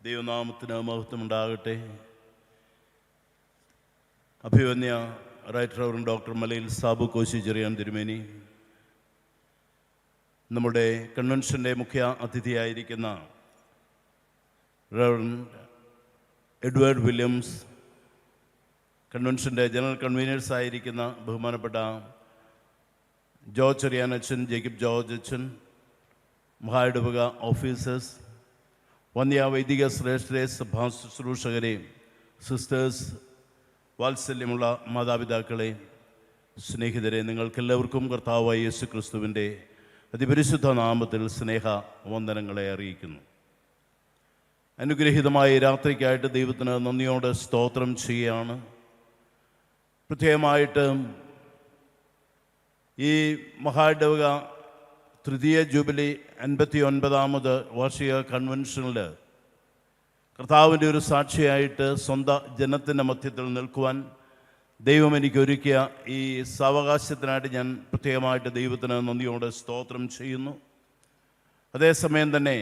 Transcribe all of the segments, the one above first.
ദൈവനാമത്തിന് മഹത്വമുണ്ടാകട്ടെ. അഭിവന്യ റൈറ്റ് റവറൻഡ് ഡോക്ടർ മലയിൽ സാബു കോശി ചെറിയാൻ തിരുമേനി, നമ്മുടെ കൺവെൻഷൻ്റെ മുഖ്യ അതിഥിയായിരിക്കുന്ന റവറൻഡ് എഡ്വേർഡ് വില്യംസ്, കൺവെൻഷൻ്റെ ജനറൽ കൺവീനേഴ്സായിരിക്കുന്ന ബഹുമാനപ്പെട്ട ജോർജ് ചെറിയാൻ അച്ഛൻ, ജേക്കബ് ജോർജ് അച്ഛൻ, മഹായിടവക ഓഫീസേഴ്സ്, വന്യ വൈദിക ശ്രേഷ്ഠരെ, സഭാ ശുശ്രൂഷകരെ, സിസ്റ്റേഴ്സ്, വാത്സല്യമുള്ള മാതാപിതാക്കളെ, സ്നേഹിതരെ, നിങ്ങൾക്കെല്ലാവർക്കും കർത്താവായ യേശു ക്രിസ്തുവിൻ്റെ അതിപരിശുദ്ധ നാമത്തിൽ സ്നേഹ വന്ദനങ്ങളെ അറിയിക്കുന്നു. അനുഗ്രഹീതമായ രാത്രിക്കായിട്ട് ദൈവത്തിന് നന്ദിയോടെ സ്തോത്രം ചെയ്യുകയാണ്. പ്രത്യേകമായിട്ട് ഈ മഹായിടവക തൃതീയ ജൂബിലി 59ാമത് വാർഷിക കൺവെൻഷനിൽ കർത്താവിൻ്റെ ഒരു സാക്ഷിയായിട്ട് സ്വന്തം ജനത്തിൻ്റെ മധ്യത്തിൽ നിൽക്കുവാൻ ദൈവം എനിക്ക് ഒരുക്കിയ ഈ സാവകാശത്തിനായിട്ട് ഞാൻ പ്രത്യേകമായിട്ട് ദൈവത്തിന് നന്ദിയോടെ സ്തോത്രം ചെയ്യുന്നു. അതേസമയം തന്നെ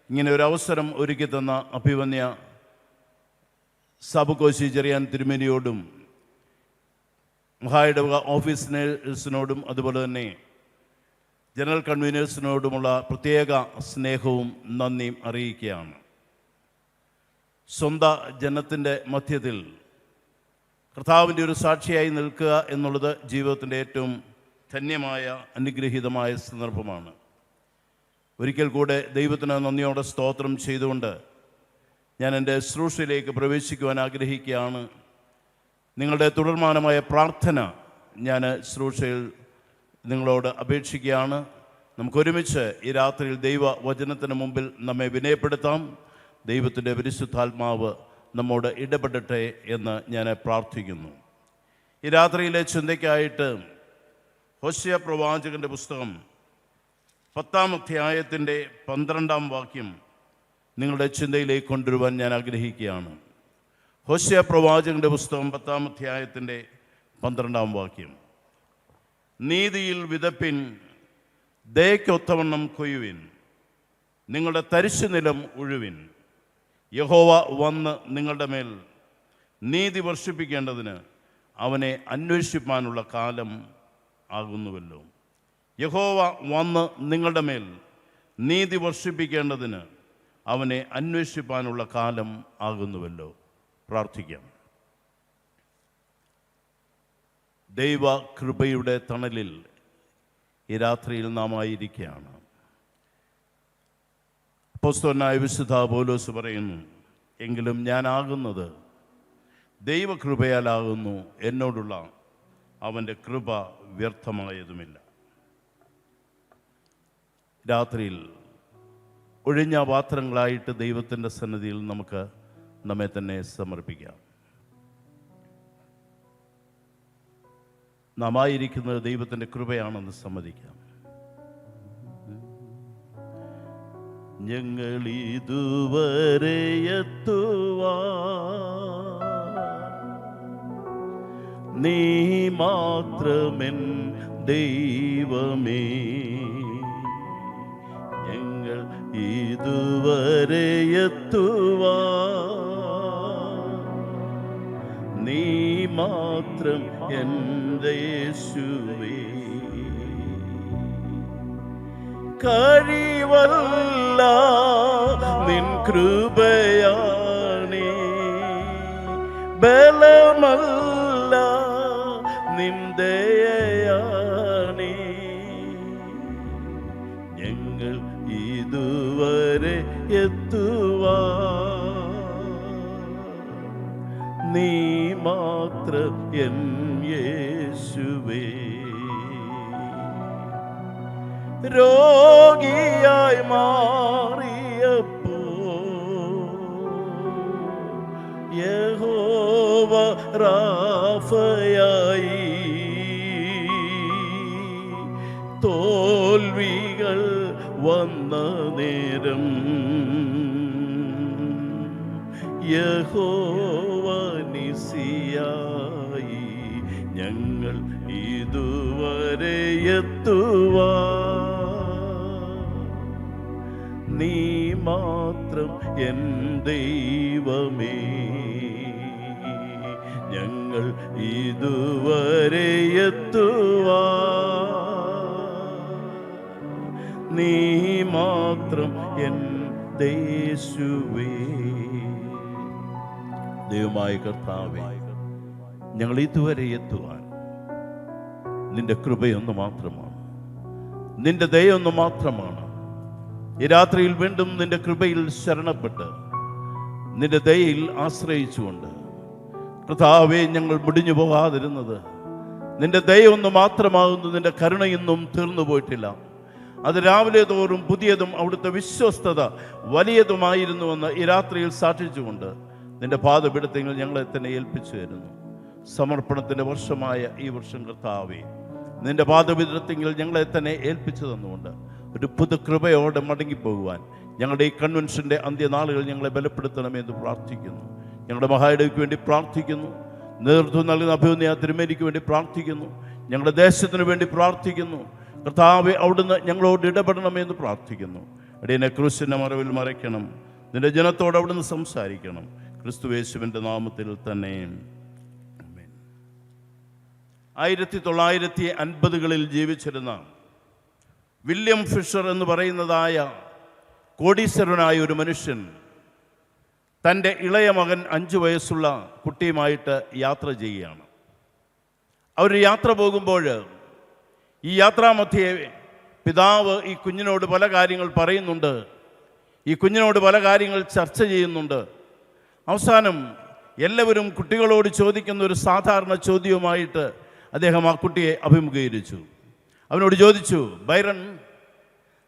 ഇങ്ങനെ ഒരു അവസരം ഒരുക്കി തന്ന അഭിവന്യ സാബു കോശി ചെറിയാൻ തിരുമേനിയോടും മഹായിടവക ഓഫീസിനേഴ്സിനോടും അതുപോലെ തന്നെ ജനറൽ കൺവീനേഴ്സിനോടുമുള്ള പ്രത്യേക സ്നേഹവും നന്ദിയും അറിയിക്കുകയാണ്. സ്വന്തം ജനത്തിൻ്റെ മധ്യത്തിൽ കർത്താവിൻ്റെ ഒരു സാക്ഷിയായി നിൽക്കുക എന്നുള്ളത് ജീവിതത്തിൻ്റെ ഏറ്റവും ധന്യമായ അനുഗ്രഹീതമായ സന്ദർഭമാണ്. ഒരിക്കൽ കൂടെ ദൈവത്തിന് നന്ദിയോടെ സ്തോത്രം ചെയ്തുകൊണ്ട് ഞാൻ എൻ്റെ ശുശ്രൂഷയിലേക്ക് പ്രവേശിക്കുവാൻ ആഗ്രഹിക്കുകയാണ്. നിങ്ങളുടെ തുടർമാനമായ പ്രാർത്ഥന ഞാൻ ശുശ്രൂഷയിൽ നിങ്ങളോട് അപേക്ഷിക്കുകയാണ്. നമുക്കൊരുമിച്ച് ഈ രാത്രിയിൽ ദൈവവചനത്തിന് മുമ്പിൽ നമ്മെ വിനയപ്പെടുത്താം. ദൈവത്തിൻ്റെ പരിശുദ്ധാത്മാവ് നമ്മോട് ഇടപെടട്ടെ എന്ന് ഞാൻ പ്രാർത്ഥിക്കുന്നു. ഈ രാത്രിയിലെ ചിന്തയ്ക്കായിട്ട് ഹോശേയ പ്രവാചകൻ്റെ പുസ്തകം 10-ാം അധ്യായത്തിൻ്റെ 12-ാം വാക്യം നിങ്ങളുടെ ചിന്തയിലേക്ക് കൊണ്ടുവരുവാൻ ഞാൻ ആഗ്രഹിക്കുകയാണ്. ഹോശേയ പ്രവാചകൻ്റെ പുസ്തകം 10-ാം അധ്യായത്തിൻ്റെ 12-ാം വാക്യം: നീതിയിൽ വിതപ്പിൻ, ദയയ്ക്കൊത്തവണ്ണം കൊയ്യുവിൻ, നിങ്ങളുടെ തരിശു നിലം ഉഴുവിൻ. യഹോവ വന്ന് നിങ്ങളുടെ മേൽ നീതി വർഷിപ്പിക്കേണ്ടതിന് അവനെ അന്വേഷിപ്പാനുള്ള കാലം ആകുന്നുവല്ലോ. യഹോവ വന്ന് നിങ്ങളുടെ മേൽ നീതി വർഷിപ്പിക്കേണ്ടതിന് അവനെ അന്വേഷിപ്പാനുള്ള കാലം ആകുന്നുവല്ലോ. പ്രാർത്ഥിക്കാം. ദൈവ കൃപയുടെ തണലിൽ ഈ രാത്രിയിൽ നാം ആയിരിക്കുകയാണ്. അപ്പോസ്തലനായ വിശുദ്ധ പൗലോസ് പറയുന്നു, എങ്കിലും ഞാനാകുന്നത് ദൈവകൃപയാലാകുന്നു, എന്നോടുള്ള അവൻ്റെ കൃപ വ്യർത്ഥമായതുമില്ല. രാത്രിയിൽ ഒഴിഞ്ഞ പാത്രങ്ങളായിട്ട് ദൈവത്തിൻ്റെ സന്നിധിയിൽ നമുക്ക് നമ്മെ തന്നെ സമർപ്പിക്കാം. നാം ആയിരിക്കുന്നത് ദൈവത്തിൻ്റെ കൃപയാണെന്ന് സമ്മതിക്കാം. ഞങ്ങൾ ഇതുവരെ എത്തുവാ നീ മാത്രമെൻ ദൈവമേ, ഞങ്ങൾ ഇതുവരെ എത്തുവാ നീ മാത്രം എൻ്റെ യേശുവേ. കഴിവല്ല നിൻ കൃപയാണേ, ബലമല്ല നിൻ ദയയാണേ, ഞങ്ങൾ ഇതുവരെ എത്തുവാ നീ മാത്രം എൻ യേശുവേ. രോഗിയായി മാറിയപ്പോ യഹോവ റാഫയായി, തോൽവികൾ വന്ന നേരം യഹോവ നിസിയായി, ഞങ്ങൾ ഇതുവരെ എത്തുവാ നീ മാത്രം എൻ ദൈവമേ, ഞങ്ങൾ ഇതുവരെ എത്തുവാൻ നീ മാത്രം എൻ യേശുവേ. ദൈവമായ കർത്താവേ, ഞങ്ങൾ ഇതുവരെ എത്തുവാൻ നിന്റെ കൃപയൊന്നു മാത്രമാണ്, നിന്റെ ദയൊന്നു മാത്രമാണ്. ഈ രാത്രിയിൽ വീണ്ടും നിന്റെ കൃപയിൽ ശരണപ്പെട്ട് നിന്റെ ദയയിൽ ആശ്രയിച്ചുകൊണ്ട് കർത്താവേ, ഞങ്ങൾ മുടിഞ്ഞു പോകാതിരുന്നത് നിന്റെ ദയൊന്നു മാത്രമാകുന്നു. നിന്റെ കരുണ ഇന്നും തീർന്നു പോയിട്ടില്ല. അത് രാവിലെ തോറും പുതിയതും അവിടുത്തെ വിശ്വസ്തത വലിയതുമായിരുന്നുവെന്ന് ഈ രാത്രിയിൽ സാക്ഷിച്ചുകൊണ്ട് നിന്റെ പാദപീഠത്തിൽ ഞങ്ങളെ തന്നെ ഏൽപ്പിച്ചു തരുന്നു. സമർപ്പണത്തിൻ്റെ വർഷമായ ഈ വർഷം കർത്താവേ, നിന്റെ പാദപീഠത്തിൽ ഞങ്ങളെ തന്നെ ഏൽപ്പിച്ചു തന്നുകൊണ്ട് ഒരു പുതു കൃപയോടെ മടങ്ങിപ്പോകുവാൻ ഞങ്ങളുടെ ഈ കൺവെൻഷൻ്റെ അന്ത്യനാളുകൾ ഞങ്ങളെ ബലപ്പെടുത്തണമെന്ന് പ്രാർത്ഥിക്കുന്നു. ഞങ്ങളുടെ മഹായിടയ്ക്ക് വേണ്ടി പ്രാർത്ഥിക്കുന്നു. നേതൃത്വം നൽകുന്ന അഭിനന്ദ തിരുമേനിക്ക് വേണ്ടി പ്രാർത്ഥിക്കുന്നു. ഞങ്ങളുടെ ദേശത്തിന് വേണ്ടി പ്രാർത്ഥിക്കുന്നു. കർത്താവേ, അവിടുന്ന് ഞങ്ങളോട് ഇടപെടണമെന്ന് പ്രാർത്ഥിക്കുന്നു. അടിയനെ ക്രൂശിൻ്റെ മറവിൽ മറയ്ക്കണം. നിന്റെ ജനത്തോട് അവിടുന്ന് സംസാരിക്കണം. ക്രിസ്തുയേശുവിൻ്റെ നാമത്തിൽ തന്നെ. 1950കളിൽ ജീവിച്ചിരുന്ന വില്യം ഫിഷർ എന്ന് പറയുന്നതായ കോടീശ്വരനായ ഒരു മനുഷ്യൻ തൻ്റെ ഇളയ മകൻ 5 വയസ്സുള്ള കുട്ടിയുമായിട്ട് യാത്ര ചെയ്യുകയാണ്. അവർ യാത്ര പോകുമ്പോൾ ഈ യാത്രാമധ്യേ പിതാവ് ഈ കുഞ്ഞിനോട് പല കാര്യങ്ങൾ പറയുന്നുണ്ട്, ഈ കുഞ്ഞിനോട് പല കാര്യങ്ങൾ ചർച്ച ചെയ്യുന്നുണ്ട്. അവസാനം എല്ലാവരും കുട്ടികളോട് ചോദിക്കുന്ന ഒരു സാധാരണ ചോദ്യവുമായിട്ട് അദ്ദേഹം ആ കുട്ടിയെ അഭിമുഖീകരിച്ചു. അവനോട് ചോദിച്ചു, ബൈറൺ,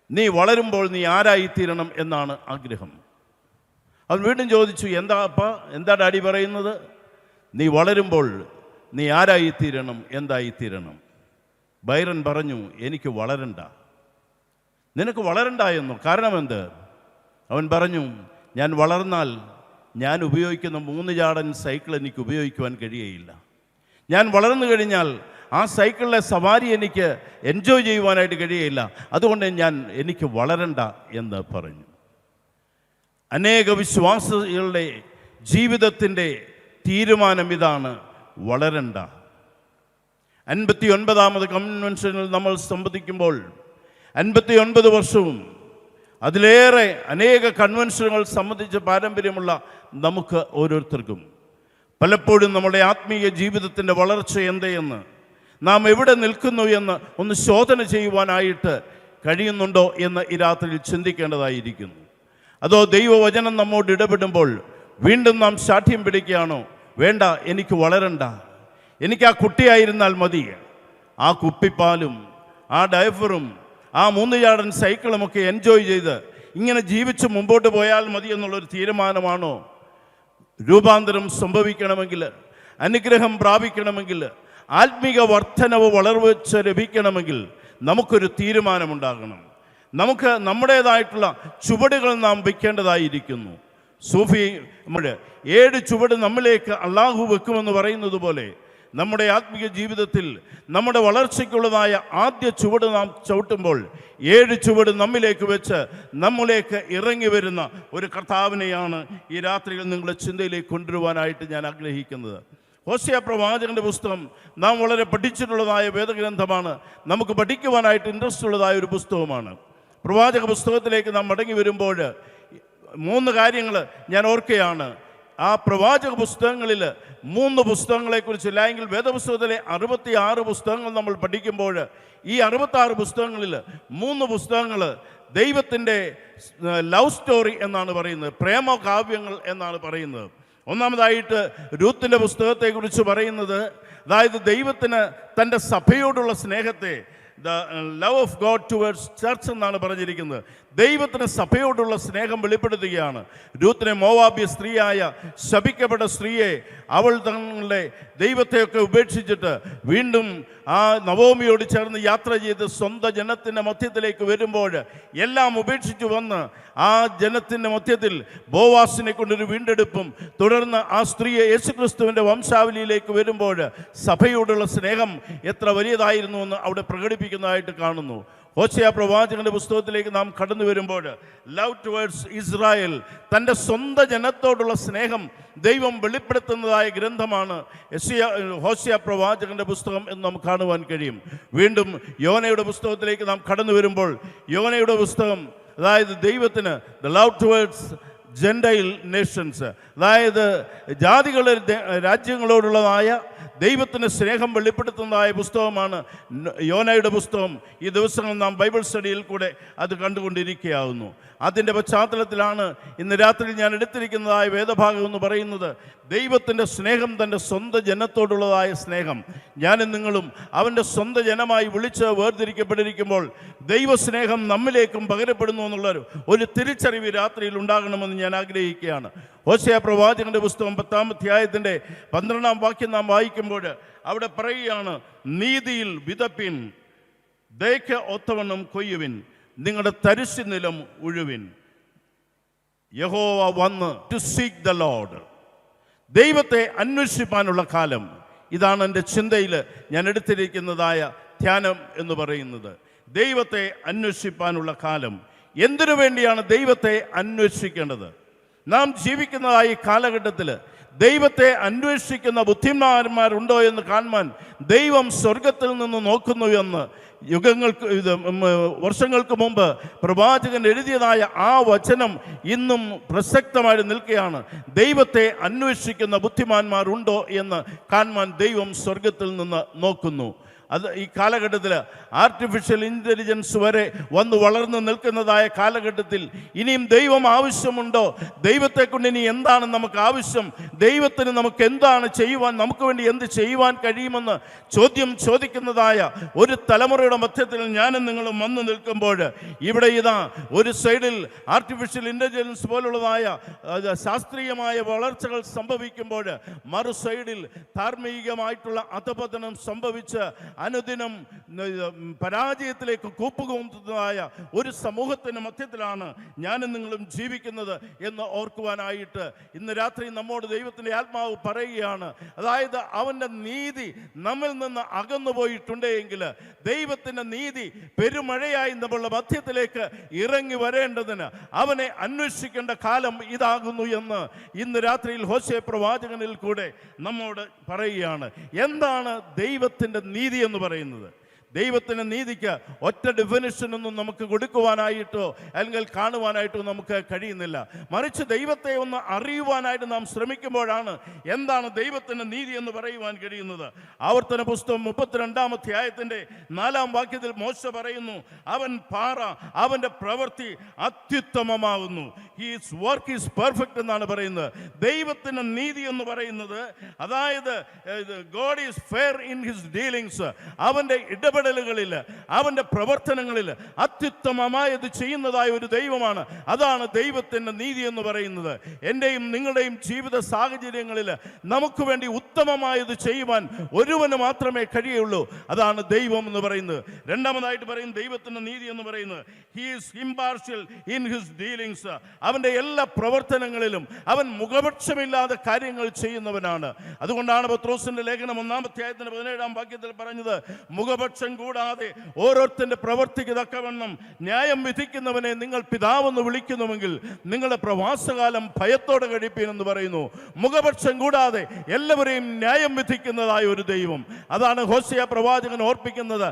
നീ വളരുമ്പോൾ നീ ആരായിത്തീരണം എന്നാണ് ആഗ്രഹം. അവൻ വീണ്ടും ചോദിച്ചു, എന്താ ഡാഡി പറയുന്നത്? നീ വളരുമ്പോൾ നീ ആരായിത്തീരണം, എന്തായിത്തീരണം? ബൈറൺ പറഞ്ഞു, എനിക്ക് വളരണ്ട. നിനക്ക് വളരണ്ട എന്നോ? കാരണം എന്ത്? അവൻ പറഞ്ഞു, ഞാൻ വളർന്നാൽ ഞാൻ ഉപയോഗിക്കുന്ന 3 ചാടൻ സൈക്കിൾ എനിക്ക് ഉപയോഗിക്കുവാൻ കഴിയുകയില്ല. ഞാൻ വളർന്നു കഴിഞ്ഞാൽ ആ സൈക്കിളിലെ സവാരി എനിക്ക് എൻജോയ് ചെയ്യുവാനായിട്ട് കഴിയുകയില്ല. അതുകൊണ്ട് എനിക്ക് വളരണ്ട എന്ന് പറഞ്ഞു. അനേക വിശ്വാസികളുടെ ജീവിതത്തിൻ്റെ തീരുമാനം ഇതാണ്, വളരണ്ട. 59ാമത് കൺവെൻഷനിൽ നമ്മൾ സംബന്ധിക്കുമ്പോൾ 59 വർഷവും അതിലേറെ അനേക കൺവെൻഷനുകൾ സംബന്ധിച്ച് പാരമ്പര്യമുള്ള നമുക്ക് ഓരോരുത്തർക്കും പലപ്പോഴും നമ്മുടെ ആത്മീയ ജീവിതത്തിൻ്റെ വളർച്ച എന്തെന്ന്, നാം എവിടെ നിൽക്കുന്നു എന്ന് ഒന്ന് ശോധന ചെയ്യുവാനായിട്ട് കഴിയുന്നുണ്ടോ എന്ന് ഈ രാത്രിയിൽ ചിന്തിക്കേണ്ടതായിരിക്കുന്നു. അതോ ദൈവവചനം നമ്മോട് ഇടപെടുമ്പോൾ വീണ്ടും നാം ശാഠ്യം പിടിക്കുകയാണോ? വേണ്ട, എനിക്ക് വളരണ്ട, എനിക്ക് ആ കുട്ടിയായിരുന്നാൽ മതി, ആ കുപ്പിപ്പാലും ആ ഡയഫറും ആ 3 ചാടൻ സൈക്കിളുമൊക്കെ എൻജോയ് ചെയ്ത് ഇങ്ങനെ ജീവിച്ച് മുമ്പോട്ട് പോയാൽ മതി എന്നുള്ളൊരു തീരുമാനമാണോ? രൂപാന്തരം സംഭവിക്കണമെങ്കിൽ, അനുഗ്രഹം പ്രാപിക്കണമെങ്കിൽ, ആത്മീക വർധനവ് വളർച്ച ലഭിക്കണമെങ്കിൽ നമുക്കൊരു തീരുമാനമുണ്ടാകണം. നമുക്ക് നമ്മുടേതായിട്ടുള്ള ചുവടുകൾ നാം വയ്ക്കേണ്ടതായിരിക്കുന്നു. സൂഫി 7 ചുവട് നമ്മിലേക്ക് അള്ളാഹു വെക്കുമെന്ന് പറയുന്നത് പോലെ നമ്മുടെ ആത്മീയ ജീവിതത്തിൽ നമ്മുടെ വളർച്ചയ്ക്കുള്ളതായ ആദ്യ ചുവട് നാം ചവിട്ടുമ്പോൾ 7 ചുവട് നമ്മിലേക്ക് വെച്ച് നമ്മിലേക്ക് ഇറങ്ങി വരുന്ന ഒരു കർത്താവിനെയാണ് ഈ രാത്രിയിൽ നിങ്ങളുടെ ചിന്തയിലേക്ക് കൊണ്ടുവരുവാനായിട്ട് ഞാൻ ആഗ്രഹിക്കുന്നത്. ഹോശേയ പ്രവാചകന്റെ പുസ്തകം നാം വളരെ പഠിച്ചിട്ടുള്ളതായ വേദഗ്രന്ഥമാണ്. നമുക്ക് പഠിക്കുവാനായിട്ട് ഇൻട്രസ്റ്റ് ഉള്ളതായ ഒരു പുസ്തകമാണ്. പ്രവാചക പുസ്തകത്തിലേക്ക് നാം മടങ്ങി വരുമ്പോൾ 3 കാര്യങ്ങൾ ഞാൻ ഓർക്കുകയാണ്. ആ പ്രവാചക പുസ്തകങ്ങളിൽ 3 പുസ്തകങ്ങളെക്കുറിച്ച്, അല്ലെങ്കിൽ വേദപുസ്തകത്തിലെ 66 പുസ്തകങ്ങൾ നമ്മൾ പഠിക്കുമ്പോൾ ഈ 66 പുസ്തകങ്ങളിൽ 3 പുസ്തകങ്ങൾ ദൈവത്തിൻ്റെ ലവ് സ്റ്റോറി എന്നാണ് പറയുന്നത്, പ്രേമകാവ്യങ്ങൾ എന്നാണ് പറയുന്നത്. ഒന്നാമതായിട്ട് രൂത്തിൻ്റെ പുസ്തകത്തെക്കുറിച്ച് പറയുന്നത്, അതായത് ദൈവത്തിന് തൻ്റെ സഭയോടുള്ള സ്നേഹത്തെ, the love of God towards church എന്നാണ് പറഞ്ഞിരിക്കുന്നത്. ദൈവത്തിന് സഭയോടുള്ള സ്നേഹം വെളിപ്പെടുത്തുകയാണ്. രൂത്തിനെ മോവാബ്യ സ്ത്രീയായ ശപിക്കപ്പെട്ട സ്ത്രീയെ, അവൾ തങ്ങളുടെ ദൈവത്തെയൊക്കെ ഉപേക്ഷിച്ചിട്ട് വീണ്ടും ആ നവോമിയോട് ചേർന്ന് യാത്ര ചെയ്ത് സ്വന്തം ജനത്തിൻ്റെ മധ്യത്തിലേക്ക് വരുമ്പോൾ എല്ലാം ഉപേക്ഷിച്ചു വന്ന് ആ ജനത്തിൻ്റെ മധ്യത്തിൽ ബോവാസിനെ കൊണ്ടൊരു വീണ്ടെടുപ്പും, തുടർന്ന് ആ സ്ത്രീയെ യേശുക്രിസ്തുവിൻ്റെ വംശാവലിയിലേക്ക് വരുമ്പോൾ സഭയോടുള്ള സ്നേഹം എത്ര വലിയതായിരുന്നു എന്ന് അവിടെ പ്രകടിപ്പിക്കുന്നതായിട്ട് കാണുന്നു. ഹോശേയ പ്രവാചകന്റെ പുസ്തകത്തിലേക്ക് നാം കടന്നു വരുമ്പോൾ ലവ് ടുവേർഡ്സ് ഇസ്രായേൽ, തൻ്റെ സ്വന്തം ജനത്തോടുള്ള സ്നേഹം ദൈവം വെളിപ്പെടുത്തുന്നതായ ഗ്രന്ഥമാണ് ഹോശേയ പ്രവാചകന്റെ പുസ്തകം എന്ന് നമുക്ക് കാണുവാൻ കഴിയും. വീണ്ടും യോനയുടെ പുസ്തകത്തിലേക്ക് നാം കടന്നു വരുമ്പോൾ യോനയുടെ പുസ്തകം, അതായത് ദൈവത്തിന് the love towards Gentile Nations, അതായത് ജാതികളുടെ രാജ്യങ്ങളോടുള്ളതായ ദൈവത്തിന് സ്നേഹം വെളിപ്പെടുത്തുന്നതായ പുസ്തകമാണ് യോനയുടെ പുസ്തകം. ഈ ദിവസങ്ങൾ നാം ബൈബിൾ സ്റ്റഡിയിൽ കൂടെ അത് കണ്ടുകൊണ്ടിരിക്കുകയാവുന്നു. അതിൻ്റെ പശ്ചാത്തലത്തിലാണ് ഇന്ന് രാത്രി ഞാൻ എടുത്തിരിക്കുന്നതായ വേദഭാഗം എന്ന് പറയുന്നത്. ദൈവത്തിൻ്റെ സ്നേഹം, തൻ്റെ സ്വന്തം ജനത്തോടുള്ളതായ സ്നേഹം, ഞാനും നിങ്ങളും അവൻ്റെ സ്വന്തം ജനമായി വിളിച്ച് വേർതിരിക്കപ്പെട്ടിരിക്കുമ്പോൾ ദൈവസ്നേഹം നമ്മിലേക്കും പകരപ്പെടുന്നു എന്നുള്ള ഒരു തിരിച്ചറിവ് രാത്രിയിൽ ഉണ്ടാകണമെന്ന് ഞാൻ ആഗ്രഹിക്കുകയാണ്. ഹോശേയ പ്രവാചകന്റെ പുസ്തകം 10-ാം അധ്യായത്തിൻ്റെ 12-ാം വാക്യം നാം വായിക്കുമ്പോൾ അവിടെ പറയുകയാണ്, നീതിയിൽ വിതപ്പിൻ, ദയയ്ക്ക് ഒത്തവണ്ണം കൊയ്യുവിൻ, നിങ്ങളുടെ തരിശു നിലം ഉഴുവിൻ. യഹോവ വന്ന് ടു സീക്ക് ദ ലോർഡ്, ദൈവത്തെ അന്വേഷിപ്പാനുള്ള കാലം. ഇതാണ് എൻ്റെ ചിന്തയിൽ ഞാൻ എടുത്തിരിക്കുന്നതായ ധ്യാനം എന്ന് പറയുന്നത്. ദൈവത്തെ അന്വേഷിപ്പാനുള്ള കാലം. എന്തിനു വേണ്ടിയാണ് ദൈവത്തെ അന്വേഷിക്കേണ്ടത്? നാം ജീവിക്കുന്നതായ ഈ കാലഘട്ടത്തിൽ ദൈവത്തെ അന്വേഷിക്കുന്ന ബുദ്ധിമാന്മാരുണ്ടോ എന്ന് കാണുവാൻ ദൈവം സ്വർഗത്തിൽ നിന്ന് നോക്കുന്നു എന്ന് വർഷങ്ങൾക്ക് മുമ്പ് പ്രവാചകൻ എഴുതിയതായ ആ വചനം ഇന്നും പ്രസക്തമായി നിൽക്കുകയാണ്. ദൈവത്തെ അന്വേഷിക്കുന്ന ബുദ്ധിമാന്മാരുണ്ടോ എന്ന് കാണുവാൻ ദൈവം സ്വർഗത്തിൽ നിന്ന് നോക്കുന്നു. അത് ഈ കാലഘട്ടത്തിൽ ആർട്ടിഫിഷ്യൽ ഇൻ്റലിജൻസ് വരെ വന്ന് വളർന്നു നിൽക്കുന്നതായ കാലഘട്ടത്തിൽ ഇനിയും ദൈവം ആവശ്യമുണ്ടോ? ദൈവത്തെ കൊണ്ട് ഇനി എന്താണ് നമുക്ക് ആവശ്യം? ദൈവത്തിന് നമുക്ക് എന്താണ് ചെയ്യുവാൻ, നമുക്ക് വേണ്ടി എന്ത് ചെയ്യുവാൻ കഴിയുമെന്ന് ചോദ്യം ചോദിക്കുന്നതായ ഒരു തലമുറയുടെ മധ്യത്തിൽ ഞാനും നിങ്ങളും വന്നു നിൽക്കുമ്പോൾ ഇവിടെ ഇതാ ഒരു സൈഡിൽ ആർട്ടിഫിഷ്യൽ ഇൻ്റലിജൻസ് പോലുള്ളതായ ശാസ്ത്രീയമായ വളർച്ചകൾ സംഭവിക്കുമ്പോൾ മറു സൈഡിൽ ധാർമ്മികമായിട്ടുള്ള അധപതനം സംഭവിച്ച് അനുദിനം പരാജയത്തിലേക്ക് കൂപ്പുകൂട്ടുന്നതായ ഒരു സമൂഹത്തിന് മധ്യത്തിലാണ് ഞാനും നിങ്ങളും ജീവിക്കുന്നത് എന്ന് ഓർക്കുവാനായിട്ട് ഇന്ന് രാത്രി നമ്മോട് ദൈവത്തിൻ്റെ ആത്മാവ് പറയുകയാണ്. അതായത് അവൻ്റെ നീതി നമ്മിൽ നിന്ന് അകന്നു പോയിട്ടുണ്ടെങ്കിൽ ദൈവത്തിൻ്റെ നീതി പെരുമഴയായി നമ്മളുടെ മധ്യത്തിലേക്ക് ഇറങ്ങി വരേണ്ടതിന് അവനെ അന്വേഷിക്കേണ്ട കാലം ഇതാകുന്നു എന്ന് ഇന്ന് രാത്രിയിൽ ഹോശേയ പ്രവാചകനിൽ കൂടെ നമ്മോട് പറയുകയാണ്. എന്താണ് ദൈവത്തിൻ്റെ നീതി എന്ന് പറയുന്നത്? ദൈവത്തിൻ്റെ നീതിക്ക് ഒറ്റ ഡെഫിനിഷനൊന്നും നമുക്ക് കൊടുക്കുവാനായിട്ടോ അല്ലെങ്കിൽ കാണുവാനായിട്ടോ നമുക്ക് കഴിയുന്നില്ല. മറിച്ച് ദൈവത്തെ ഒന്ന് അറിയുവാനായിട്ട് നാം ശ്രമിക്കുമ്പോഴാണ് എന്താണ് ദൈവത്തിൻ്റെ നീതി എന്ന് പറയുവാൻ കഴിയുന്നത്. ആവർത്തന പുസ്തകം 32-ാം അധ്യായത്തിൻ്റെ 4-ാം വാക്യത്തിൽ മോശ പറയുന്നു, അവൻ പാറ, അവൻ്റെ പ്രവൃത്തി അത്യുത്തമമാകുന്നു. ഹിസ് വർക്ക് ഈസ് പെർഫെക്റ്റ് എന്നാണ് പറയുന്നത്. ദൈവത്തിൻ്റെ നീതി എന്ന് പറയുന്നത്, അതായത് God is fair in his dealings, അവൻ്റെ ഇടപെടലുകളിൽ, അവൻ്റെ പ്രവർത്തനങ്ങളിൽ അത്യുത്തമമായത് ചെയ്യുന്നതായ ഒരു ദൈവമാണ്. അതാണ് ദൈവത്തിൻ്റെ നീതി എന്ന് പറയുന്നത്. എൻ്റെയും നിങ്ങളുടെയും ജീവിത സാഹചര്യങ്ങളിൽ നമുക്ക് വേണ്ടി ഉത്തമമായത് ചെയ്യുവാൻ ഒരുവന് മാത്രമേ കഴിയുള്ളൂ. അതാണ് ദൈവം എന്ന് പറയുന്നത്. രണ്ടാമതായിട്ട് പറയും ദൈവത്തിൻ്റെ നീതി എന്ന് പറയുന്നത്, he is impartial in his dealings, അവൻ്റെ എല്ലാ പ്രവർത്തനങ്ങളിലും അവൻ മുഖപക്ഷമില്ലാതെ കാര്യങ്ങൾ ചെയ്യുന്നവനാണ്. അതുകൊണ്ടാണ് പത്രോസിന്റെ ലേഖനം 1-ാം അധ്യായത്തിന്റെ 17-ാം വാക്യത്തിൽ പറഞ്ഞത്, മുഖപക്ഷം കൂടാതെ ഓരോരുത്തന്റെ പ്രവർത്തിക്ക് തക്കവണ്ണം ന്യായം വിധിക്കുന്നവനെ നിങ്ങൾ പിതാവെന്ന് വിളിക്കുന്നുവെങ്കിൽ നിങ്ങളുടെ പ്രവാസകാലം ഭയത്തോടെ കഴിപ്പീനെന്ന് പറയുന്നു. മുഖപക്ഷം കൂടാതെ എല്ലാവരെയും ന്യായം വിധിക്കുന്നതായ ഒരു ദൈവം. അതാണ് ഹോശേയ പ്രവാചകൻ ഓർപ്പിക്കുന്നത്.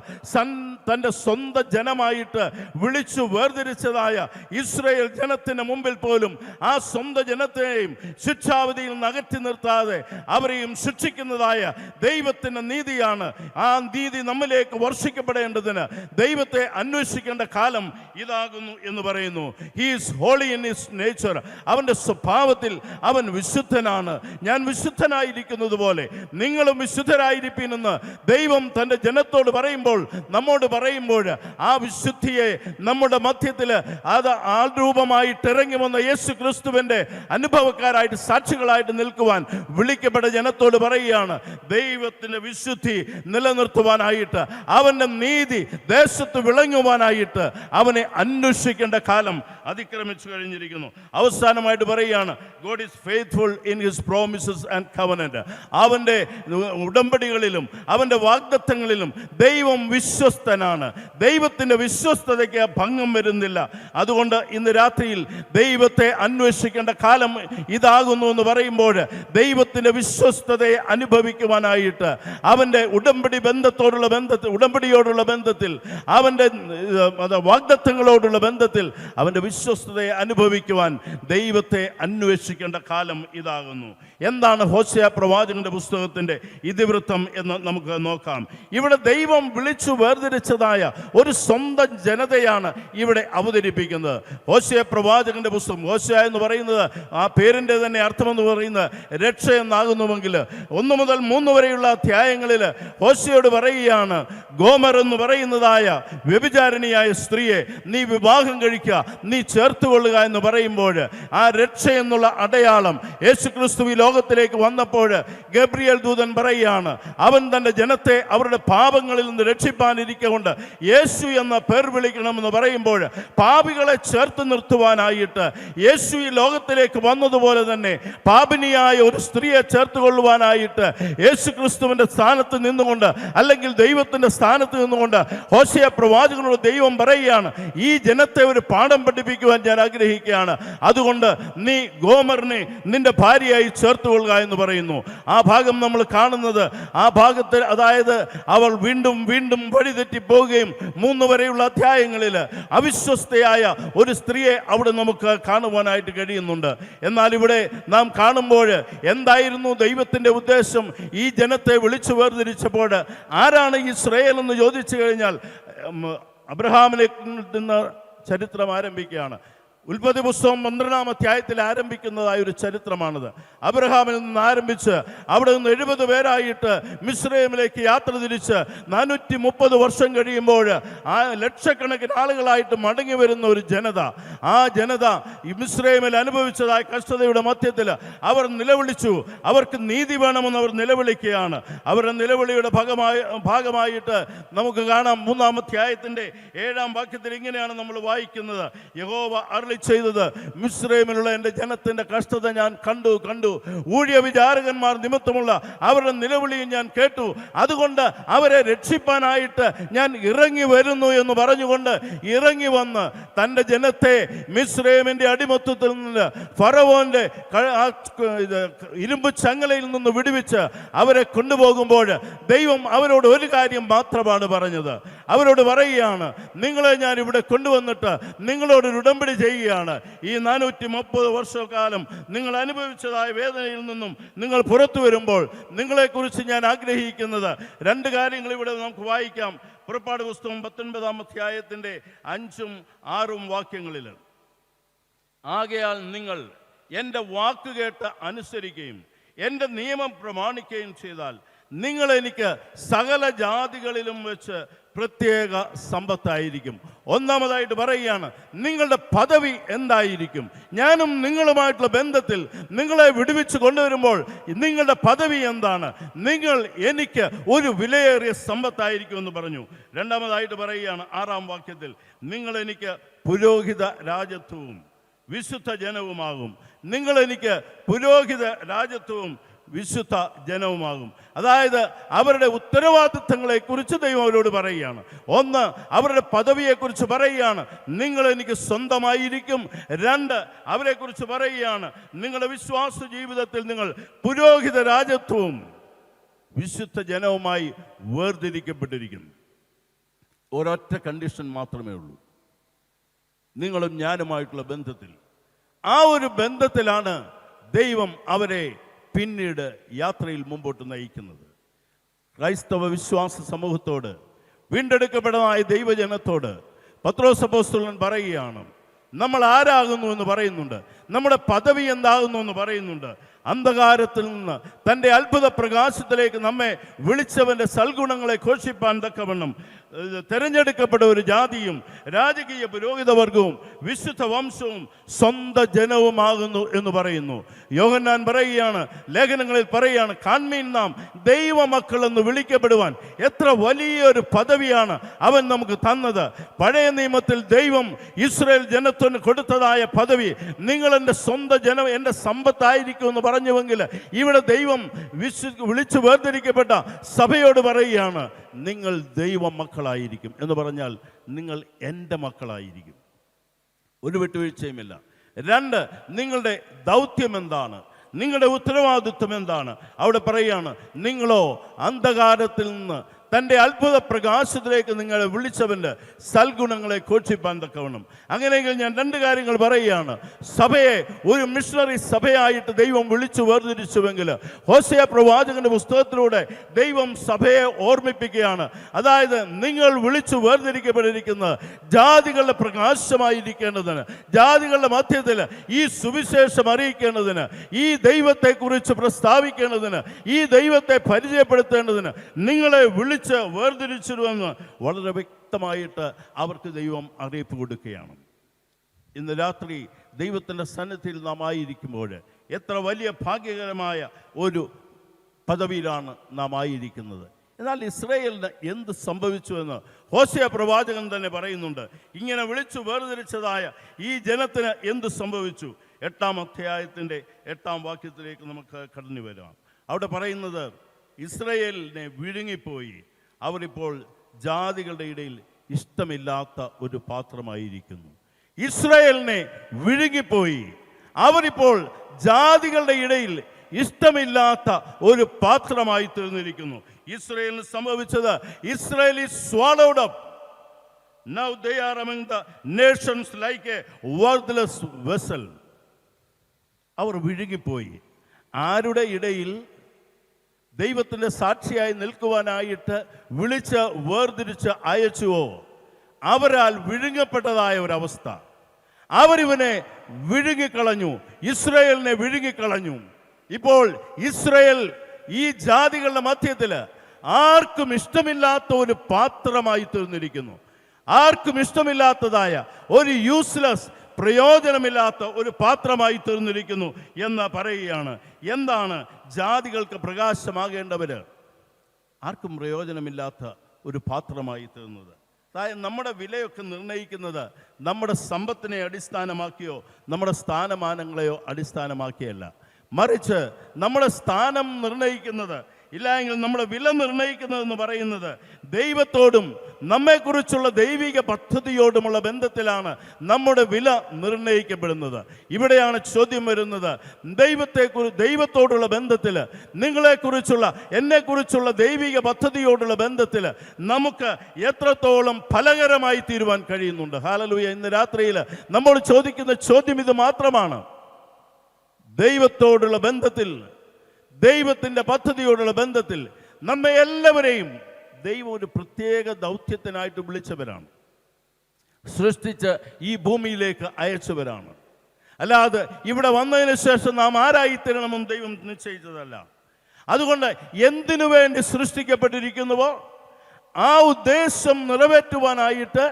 തൻ്റെ സ്വന്തം ജനമായിട്ട് വിളിച്ചു വേർതിരിച്ചതായ ഇസ്രായേൽ ജനത്തിന് മുമ്പിൽ പോലും ആ സ്വന്തം ജനത്തെയും ശിക്ഷാവിധിയിൽ നിന്ന് അകറ്റി നിർത്താതെ അവരെയും ശിക്ഷിക്കുന്നതായ ദൈവത്തിൻ്റെ നീതിയാണ്. ആ നീതി നമ്മിലേക്ക് വർഷിക്കപ്പെടേണ്ടതിന് ദൈവത്തെ അന്വേഷിക്കേണ്ട കാലം ഇതാകുന്നു എന്ന് പറയുന്നു. He is holy in his nature, അവൻ്റെ സ്വഭാവത്തിൽ അവൻ വിശുദ്ധനാണ്. ഞാൻ വിശുദ്ധനായിരിക്കുന്നത് പോലെ നിങ്ങളും വിശുദ്ധരായിരിപ്പീനെന്ന് ദൈവം തൻ്റെ ജനത്തോട് പറയുമ്പോൾ, നമ്മോട് പറയുമ്പോൾ, ആ വിശുദ്ധിയെ നമ്മുടെ മധ്യത്തിൽ അത് ആൾരൂപമായിട്ട് ഇറങ്ങി ഇറങ്ങി വന്ന യേശു ക്രിസ്തുവിൻ്റെ അനുഭവക്കാരായിട്ട് സാക്ഷികളായിട്ട് നിൽക്കുവാൻ വിളിക്കപ്പെട്ട ജനത്തോട് പറയുകയാണ്, ദൈവത്തിൻ്റെ വിശുദ്ധി നിലനിർത്തുവാനായിട്ട്, അവൻ്റെ നീതി ദേശത്ത് വിളങ്ങുവാനായിട്ട് അവനെ അന്വേഷിക്കേണ്ട കാലം അതിക്രമിച്ചു കഴിഞ്ഞിരിക്കുന്നു. അവസാനമായിട്ട് പറയുകയാണ്, God is faithful in his promises and covenant. അവൻ്റെ ഉടമ്പടികളിലും അവൻ്റെ വാഗ്ദത്തങ്ങളിലും ദൈവം വിശ്വസ്തനാണ്. ദൈവത്തിൻ്റെ വിശ്വസ്തതയ്ക്ക് ഭംഗം വരുന്നില്ല. അതുകൊണ്ട് ഇന്ന് രാത്രിയിൽ ദൈവത്തെ അന്വേഷിക്കേണ്ട കാലം ഇതാകുന്നു എന്ന് പറയുമ്പോൾ ദൈവത്തിൻ്റെ വിശ്വസ്തതയെ അനുഭവിക്കുവാനായിട്ട് അവൻ്റെ ഉടമ്പടിയോടുള്ള ബന്ധത്തിൽ അവൻ്റെ വാഗ്ദത്തങ്ങളോടുള്ള ബന്ധത്തിൽ അവൻ്റെ വിശ്വസ്തതയെ അനുഭവിക്കുവാൻ ദൈവത്തെ അന്വേഷിക്കേണ്ട കാലം ഇതാകുന്നു. എന്താണ് ഹോശേയ പ്രവാചകന്റെ പുസ്തകത്തിൻ്റെ ഇതിവൃത്തം എന്ന് നമുക്ക് നോക്കാം. ഇവിടെ ദൈവം വിളിച്ചു വേർതിരിച്ചതായ ഒരു സ്വന്തം ജനതയാണ് ഇവിടെ അവതരിപ്പിക്കുന്നത്. ഹോശേയ പ്രവാചകന്റെ പുസ്തകം, ഹോശേയ എന്ന് പറയുന്നത് ആ പേരിൻ്റെ തന്നെ അർത്ഥമെന്ന് പറയുന്നത് രക്ഷ എന്നാകുന്നുവെങ്കിൽ 1 മുതൽ 3 വരെയുള്ള അധ്യായങ്ങളിൽ ഹോശേയോട് പറയുകയാണ്, ഗോമർ എന്ന് പറയുന്നതായ വ്യഭിചാരിണിയായ സ്ത്രീയെ നീ വിവാഹം കഴിക്കുക, നീ ചേർത്തുകൊള്ളുക എന്ന് പറയുമ്പോൾ ആ രക്ഷ എന്നുള്ള അടയാളം യേശുക്രിസ്തു ഈ ലോകത്തിലേക്ക് വന്നപ്പോൾ ഗബ്രിയേൽ ദൂതൻ പറയുകയാണ്, അവൻ തൻ്റെ ജനത്തെ അവരുടെ പാപങ്ങളിൽ നിന്ന് രക്ഷിപ്പാനിരിക്കൊണ്ട് യേശു എന്ന പേർ വിളിക്കണമെന്ന് പറയുമ്പോൾ പാപികളെ ചേർത്ത് നിർത്തുവാനായിട്ട് യേശു ഈ ലോകത്തിലേക്ക് വന്നതുപോലെ തന്നെ പാപിനിയായ ഒരു സ്ത്രീയെ ചേർത്തുകൊള്ളുവാനായിട്ട് യേശുക്രിസ്തുവിൻ്റെ സ്ഥാനത്ത് നിന്നുകൊണ്ട്, അല്ലെങ്കിൽ ദൈവത്തിൻ്റെ സ്ഥാനത്ത് നിന്നുകൊണ്ട് ഹോശേയ പ്രവാചകനോട് ദൈവം പറയുകയാണ്, ഈ ജനത്തെ ഒരു പാഠം പഠിപ്പിക്കുവാൻ ഞാൻ ആഗ്രഹിക്കുകയാണ്. അതുകൊണ്ട് നീ ഗോമറിനെ നിന്റെ ഭാര്യയായി ചേർത്തുകൊള്ളുക എന്ന് പറയുന്നു. ആ ഭാഗം നമ്മൾ കാണുന്നത്, ആ ഭാഗത്തിൽ അതായത് അവൾ വീണ്ടും വീണ്ടും വഴിതെറ്റി പോവുകയും 3 വരെയുള്ള അധ്യായങ്ങളിൽ അവിശ്വസ്തയായ ഒരു സ്ത്രീയെ അവിടെ നമുക്ക് കാണുവാനായിട്ട് കഴിയുന്നുണ്ട്. എന്നാൽ ഇവിടെ നാം കാണുമ്പോൾ എന്തായിരുന്നു ദൈവത്തിൻ്റെ ഉദ്ദേശം? ഈ ജനത്തെ വിളിച്ചു വേർതിരിച്ചപ്പോൾ ആരാണ് ഇസ്രായേൽ എന്ന് ചോദിച്ചു കഴിഞ്ഞാൽ അബ്രഹാമിനെ നിന്ന് ചരിത്രം ആരംഭിക്കുകയാണ്. ഉൽപ്പത്തി പുസ്തകം 12-ാം അധ്യായത്തിൽ ആരംഭിക്കുന്നതായ ഒരു ചരിത്രമാണിത്. അബ്രഹാമിൽ നിന്ന് ആരംഭിച്ച് അവിടെ നിന്ന് 70 പേരായിട്ട് മിസ്രൈമിലേക്ക് യാത്ര തിരിച്ച് 430 വർഷം കഴിയുമ്പോൾ ആ ലക്ഷക്കണക്കിന് ആളുകളായിട്ട് മടങ്ങി വരുന്ന ഒരു ജനത, ആ ജനത മിസ്രൈമിൽ അനുഭവിച്ചതായ കഷ്ടതയുടെ മധ്യത്തിൽ അവർ നിലവിളിച്ചു. അവർക്ക് നീതി വേണമെന്ന് അവർ നിലവിളിക്കുകയാണ്. അവരുടെ നിലവിളിയുടെ ഭാഗമായിട്ട് നമുക്ക് കാണാം 3-ാം അധ്യായത്തിൻ്റെ 7-ാം വാക്യത്തിൽ ഇങ്ങനെയാണ് നമ്മൾ വായിക്കുന്നത്, യഹോവ ചെയ്തത്, മിസ്രൈമിലുള്ള എൻ്റെ ജനത്തിൻ്റെ കഷ്ടത ഞാൻ കണ്ടു, ഊഴിയ വിചാരകന്മാർ നിമിത്തമുള്ള അവരുടെ നിലവിളിയും ഞാൻ കേട്ടു, അതുകൊണ്ട് അവരെ രക്ഷിപ്പാനായിട്ട് ഞാൻ ഇറങ്ങി വരുന്നു എന്ന് പറഞ്ഞുകൊണ്ട് ഇറങ്ങി വന്ന് തൻ്റെ ജനത്തെ മിസ്രൈമിൻ്റെ അടിമത്വത്തിൽ നിന്ന്, ഫറവോന്റെ ഇരുമ്പ് ചങ്ങലയിൽ നിന്ന് വിടുവിച്ച് അവരെ കൊണ്ടുപോകുമ്പോൾ ദൈവം അവരോട് ഒരു കാര്യം മാത്രമാണ് പറഞ്ഞത്. അവരോട് പറയുകയാണ്, നിങ്ങളെ ഞാൻ ഇവിടെ കൊണ്ടുവന്നിട്ട് നിങ്ങളോടൊരു ഉടമ്പടി ചെയ്യുകയാണ്. ഈ 430 വർഷക്കാലം നിങ്ങൾ അനുഭവിച്ചതായ വേദനയിൽ നിന്നും നിങ്ങൾ പുറത്തു വരുമ്പോൾ നിങ്ങളെക്കുറിച്ച് ഞാൻ ആഗ്രഹിക്കുന്നത് 2 കാര്യങ്ങൾ ഇവിടെ നമുക്ക് വായിക്കാം. പുറപ്പാട് പുസ്തകം 19-ാം അധ്യായത്തിൻ്റെ 5-ഉം 6-ഉം വാക്യങ്ങളിൽ, ആകയാൽ നിങ്ങൾ എൻ്റെ വാക്ക് കേട്ട് അനുസരിക്കുകയും എൻ്റെ നിയമം പ്രമാണിക്കുകയും ചെയ്താൽ നിങ്ങൾ എനിക്ക് സകല ജാതികളിലും വെച്ച് പ്രത്യേക സമ്പത്തായിരിക്കും. ഒന്നാമതായിട്ട് പറയുകയാണ്, നിങ്ങളുടെ പദവി എന്തായിരിക്കും? ഞാനും നിങ്ങളുമായിട്ടുള്ള ബന്ധത്തിൽ നിങ്ങളെ വിടുവിച്ച് കൊണ്ടുവരുമ്പോൾ നിങ്ങളുടെ പദവി എന്താണ്? നിങ്ങൾ എനിക്ക് ഒരു വിലയേറിയ സമ്പത്തായിരിക്കും എന്ന് പറഞ്ഞു. രണ്ടാമതായിട്ട് പറയുകയാണ് 6-ാം വാക്യത്തിൽ, നിങ്ങൾ എനിക്ക് പുരോഹിത രാജത്വവും വിശുദ്ധ ജനവുമാകും. നിങ്ങൾ എനിക്ക് പുരോഹിത രാജത്വവും വിശുദ്ധ ജനവുമാകും. അതായത് അവരുടെ ഉത്തരവാദിത്തങ്ങളെ കുറിച്ച് ദൈവം അവരോട് പറയുകയാണ്. ഒന്ന്, അവരുടെ പദവിയെക്കുറിച്ച് പറയുകയാണ്, നിങ്ങൾ എനിക്ക് സ്വന്തമായിരിക്കും. 2, അവരെക്കുറിച്ച് പറയുകയാണ്, നിങ്ങളുടെ വിശ്വാസ ജീവിതത്തിൽ നിങ്ങൾ പുരോഹിത രാജത്വവും വിശുദ്ധ ജനവുമായി വേർതിരിക്കപ്പെട്ടിരിക്കും. ഒരൊറ്റ കണ്ടീഷൻ മാത്രമേ ഉള്ളൂ, നിങ്ങളും ഞാനുമായിട്ടുള്ള ബന്ധത്തിൽ. ആ ഒരു ബന്ധത്തിലാണ് ദൈവം അവരെ പിന്നീട് യാത്രയിൽ മുമ്പോട്ട് നയിക്കുന്നത്. ക്രൈസ്തവ വിശ്വാസ സമൂഹത്തോട്, വീണ്ടെടുക്കപ്പെട്ടതായ ദൈവജനത്തോട് പത്രോസ് അപ്പോസ്തലൻ പറയുകയാണ്, നമ്മൾ ആരാകുന്നു എന്ന് പറയുന്നുണ്ട്, നമ്മുടെ പദവി എന്താകുന്നു എന്ന് പറയുന്നുണ്ട്. അന്ധകാരത്തിൽ നിന്ന് തൻ്റെ അത്ഭുത പ്രകാശത്തിലേക്ക് നമ്മെ വിളിച്ചവൻ്റെ സൽഗുണങ്ങളെ ഘോഷിപ്പാൻ തക്കവണ്ണം തെരഞ്ഞെടുക്കപ്പെട്ട ഒരു ജാതിയും രാജകീയ പുരോഹിതവർഗവും വിശുദ്ധ വംശവും സ്വന്തം ജനവുമാകുന്നു എന്ന് പറയുന്നു. യോഹന്നാൻ പറയുകയാണ്, ലേഖനങ്ങളിൽ പറയുകയാണ്, കാൺമീൻ നാം ദൈവമക്കൾ എന്ന് വിളിക്കപ്പെടുവാൻ എത്ര വലിയൊരു പദവിയാണ് അവൻ നമുക്ക് തന്നത്. പഴയ നിയമത്തിൽ ദൈവം ഇസ്രായേൽ ജനത്തിന് കൊടുത്തതായ പദവി, നിങ്ങൾ എൻ്റെ സ്വന്തം ജനം, എൻ്റെ സമ്പത്തായിരിക്കും എന്ന് പറഞ്ഞുവെങ്കിൽ ഇവിടെ ദൈവം വിളിച്ചു വേർതിരിക്കപ്പെട്ട സഭയോട് പറയുകയാണ്, നിങ്ങൾ ദൈവ മക്കളായിരിക്കും എന്ന് പറഞ്ഞാൽ നിങ്ങൾ എൻ്റെ മക്കളായിരിക്കും. ഒരു വിട്ടുവീഴ്ചയുമില്ല. 2, നിങ്ങളുടെ ദൗത്യം എന്താണ്, നിങ്ങളുടെ ഉത്തരവാദിത്വം എന്താണ്? അവിടെ പറയുകയാണ്, നിങ്ങളോ അന്ധകാരത്തിൽ നിന്ന് തൻ്റെ അത്ഭുത പ്രകാശത്തിലേക്ക് നിങ്ങളെ വിളിച്ചവൻ്റെ സൽഗുണങ്ങളെ ഘോഷിപ്പാൻ തക്കവണ്ണം. അങ്ങനെയെങ്കിൽ ഞാൻ 2 കാര്യങ്ങൾ പറയുകയാണ്. സഭയെ ഒരു മിഷണറി സഭയായിട്ട് ദൈവം വിളിച്ചു വേർതിരിച്ചുവെങ്കിൽ ഹോശേയ പ്രവാചകന്റെ പുസ്തകത്തിലൂടെ ദൈവം സഭയെ ഓർമ്മിപ്പിക്കുകയാണ്. അതായത് നിങ്ങൾ വിളിച്ചു വേർതിരിക്കപ്പെട്ടിരിക്കുന്നത് ജാതികളുടെ പ്രകാശമായിരിക്കേണ്ടതിന്, ജാതികളുടെ മധ്യത്തിൽ ഈ സുവിശേഷം അറിയിക്കേണ്ടതിന്, ഈ ദൈവത്തെക്കുറിച്ച് പ്രസ്താവിക്കേണ്ടതിന്, ഈ ദൈവത്തെ പരിചയപ്പെടുത്തേണ്ടതിന് നിങ്ങളെ വിളിച്ച് വേർതിരിച്ചിരുവെന്ന് വളരെ വ്യക്തമായിട്ട് അവർക്ക് ദൈവം അറിയിപ്പ് കൊടുക്കുകയാണ്. ഇന്ന് രാത്രി ദൈവത്തിൻ്റെ സന്നിധിയിൽ നാം ആയിരിക്കുമ്പോൾ എത്ര വലിയ ഭാഗ്യകരമായ ഒരു പദവിയിലാണ് നാം ആയിരിക്കുന്നത്. എന്നാൽ ഇസ്രായേലിന് എന്ത് സംഭവിച്ചു എന്ന് ഹോശേയ പ്രവാചകൻ തന്നെ പറയുന്നുണ്ട്. ഇങ്ങനെ വിളിച്ചു വേർതിരിച്ചതായ ഈ ജനത്തിന് എന്ത് സംഭവിച്ചു? 8-ാം അധ്യായത്തിൻ്റെ 8-ാം വാക്യത്തിലേക്ക് നമുക്ക് കടന്നു വരാം. അവിടെ പറയുന്നത്, ഇസ്രായേലിനെ വിഴുങ്ങിപ്പോയി, അവരിപ്പോൾ ജാതികളുടെ ഇടയിൽ ഇഷ്ടമില്ലാത്ത ഒരു പാത്രമായിരിക്കുന്നു. ഇസ്രായേലിനെ വിഴുങ്ങിപ്പോയി, അവരിപ്പോൾ ജാതികളുടെ ഇടയിൽ ഇഷ്ടമില്ലാത്ത ഒരു പാത്രമായി തീർന്നിരിക്കുന്നു. ഇസ്രായേലിന് സംഭവിച്ചത്, Israel is swallowed up. Now they are among the nations like a worthless vessel. അവർ വിഴുങ്ങിപ്പോയി. ആരുടെ ഇടയിൽ? ദൈവത്തിൻ്റെ സാക്ഷിയായി നിൽക്കുവാനായിട്ട് വിളിച്ച് വേർതിരിച്ച് അയച്ചുവോ അവരാൽ വിഴുങ്ങപ്പെട്ടതായ ഒരവസ്ഥ. അവരിവനെ വിഴുങ്ങിക്കളഞ്ഞു, ഇസ്രായേലിനെ വിഴുങ്ങിക്കളഞ്ഞു. ഇപ്പോൾ ഇസ്രായേൽ ഈ ജാതികളുടെ മധ്യത്തിൽ ആർക്കും ഇഷ്ടമില്ലാത്ത ഒരു പാത്രമായി തീർന്നിരിക്കുന്നു. ആർക്കും ഇഷ്ടമില്ലാത്തതായ ഒരു യൂസ്ലെസ്, പ്രയോജനമില്ലാത്ത ഒരു പാത്രമായി തീർന്നിരിക്കുന്നു എന്ന് പറയുകയാണ്. എന്താണ് ജാതികൾക്ക് പ്രകാശമാകേണ്ടവർ ആർക്കും പ്രയോജനമില്ലാത്ത ഒരു പാത്രമായി തീർന്നത്? അതായത് നമ്മുടെ വിലയൊക്കെ നിർണ്ണയിക്കുന്നത് നമ്മുടെ സമ്പത്തിനെ അടിസ്ഥാനമാക്കിയോ നമ്മുടെ സ്ഥാനമാനങ്ങളെയോ അടിസ്ഥാനമാക്കിയല്ല, മറിച്ച് നമ്മുടെ സ്ഥാനം നിർണ്ണയിക്കുന്നത്, ഇല്ലെങ്കിൽ നമ്മുടെ വില നിർണ്ണയിക്കുന്നതെന്ന് പറയുന്നത് ദൈവത്തോടും നമ്മെക്കുറിച്ചുള്ള ദൈവിക പദ്ധതിയോടുമുള്ള ബന്ധത്തിലാണ് നമ്മുടെ വില നിർണ്ണയിക്കപ്പെടുന്നത്. ഇവിടെയാണ് ചോദ്യം വരുന്നത്. ദൈവത്തോടുള്ള ബന്ധത്തിൽ, നിങ്ങളെക്കുറിച്ചുള്ള, എന്നെക്കുറിച്ചുള്ള ദൈവിക പദ്ധതിയോടുള്ള ബന്ധത്തിൽ നമുക്ക് എത്രത്തോളം ഫലകരമായി തീരുവാൻ കഴിയുന്നുണ്ട്? ഹല്ലേലൂയ. ഇന്ന് രാത്രിയിൽ നമ്മൾ ചോദിക്കുന്ന ചോദ്യം ഇത് മാത്രമാണ്. ദൈവത്തോടുള്ള ബന്ധത്തിൽ, ദൈവത്തിൻ്റെ പദ്ധതിയോടുള്ള ബന്ധത്തിൽ നമ്മെ എല്ലാവരെയും ദൈവം ഒരു പ്രത്യേക ദൗത്യത്തിനായിട്ട് വിളിച്ചവരാണ്, സൃഷ്ടിച്ച് ഈ ഭൂമിയിലേക്ക് അയച്ചവരാണ്. അല്ലാതെ ഇവിടെ വന്നതിന് ശേഷം നാം ആരായിത്തീരണമെന്ന് ദൈവം നിശ്ചയിച്ചതല്ല. അതുകൊണ്ട് എന്തിനു വേണ്ടി സൃഷ്ടിക്കപ്പെട്ടിരിക്കുന്നുവോ ആ ഉദ്ദേശം നിറവേറ്റുവാനായിട്ട്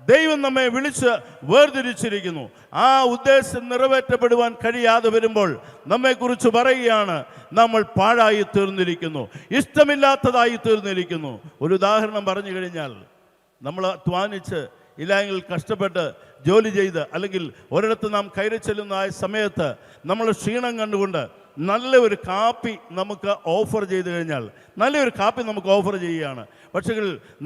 ദൈവം നമ്മെ വിളിച്ച് വേർതിരിച്ചിരിക്കുന്നു. ആ ഉദ്ദേശം നിറവേറ്റപ്പെടുവാൻ കഴിയാതെ വരുമ്പോൾ നമ്മെക്കുറിച്ച് പറയുകയാണ്, നമ്മൾ പാഴായി തീർന്നിരിക്കുന്നു, ഇഷ്ടമില്ലാത്തതായി തീർന്നിരിക്കുന്നു. ഒരു ഉദാഹരണം പറഞ്ഞു കഴിഞ്ഞാൽ, നമ്മൾ അധ്വാനിച്ച് ഇല്ലെങ്കിൽ കഷ്ടപ്പെട്ട് ജോലി ചെയ്ത്, അല്ലെങ്കിൽ ഒരിടത്ത് നാം കയറി ചെല്ലുന്ന ആ സമയത്ത് നമ്മൾ ക്ഷീണം കണ്ടുകൊണ്ട് നല്ല ഒരു കാപ്പി നമുക്ക് ഓഫർ ചെയ്ത് കഴിഞ്ഞാൽ, നല്ലൊരു കാപ്പി നമുക്ക് ഓഫർ ചെയ്യുകയാണ്. പക്ഷേ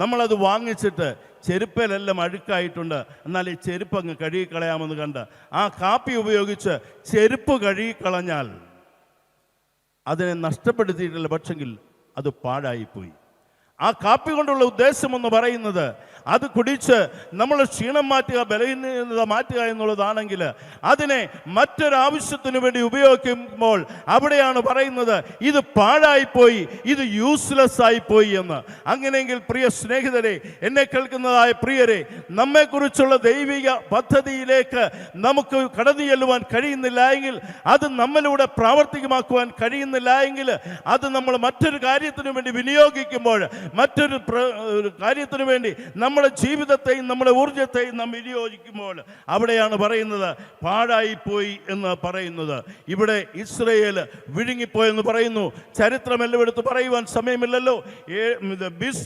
നമ്മളത് വാങ്ങിച്ചിട്ട് ചെരുപ്പിലെല്ലാം അഴുക്കായിട്ടുണ്ട്, എന്നാൽ ഈ ചെരുപ്പ് അങ്ങ് കഴുകിക്കളയാമെന്ന് കണ്ട് ആ കാപ്പി ഉപയോഗിച്ച് ചെരുപ്പ് കഴുകിക്കളഞ്ഞാൽ അതിനെ നഷ്ടപ്പെടുത്തിയിട്ടില്ല, പക്ഷെങ്കിൽ അത് പാഴായിപ്പോയി. ആ കാപ്പി കൊണ്ടുള്ള ഉദ്ദേശം എന്ന് പറയുന്നത് അത് കുടിച്ച് നമ്മൾ ക്ഷീണം മാറ്റുക, ബലഹീനത മാറ്റുക എന്നുള്ളതാണെങ്കിൽ അതിനെ മറ്റൊരാവശ്യത്തിനു വേണ്ടി ഉപയോഗിക്കുമ്പോൾ അവിടെയാണ് പറയുന്നത് ഇത് പാഴായിപ്പോയി, ഇത് യൂസ്ലെസ് ആയിപ്പോയി എന്ന്. അങ്ങനെയെങ്കിൽ പ്രിയ സ്നേഹിതരെ, എന്നെ കേൾക്കുന്നതായ പ്രിയരെ, നമ്മെക്കുറിച്ചുള്ള ദൈവിക പദ്ധതിയിലേക്ക് നമുക്ക് കടന്നു ചെല്ലുവാൻ കഴിയുന്നില്ല എങ്കിൽ, അത് നമ്മളിലൂടെ പ്രാവർത്തികമാക്കുവാൻ കഴിയുന്നില്ല എങ്കിൽ, അത് നമ്മൾ മറ്റൊരു കാര്യത്തിനു വേണ്ടി വിനിയോഗിക്കുമ്പോൾ, മറ്റൊരു കാര്യത്തിനു വേണ്ടി നമ്മുടെ ജീവിതത്തെയും നമ്മുടെ ഊർജത്തെയും നാം വിനിയോഗിക്കുമ്പോൾ അവിടെയാണ് പറയുന്നത് പാഴായിപ്പോയി എന്ന് പറയുന്നത്. ഇവിടെ ഇസ്രയേൽ വിഴുങ്ങിപ്പോയെന്ന് പറയുന്നു. ചരിത്രമെല്ലാം എടുത്ത് പറയുവാൻ സമയമില്ലല്ലോ. BC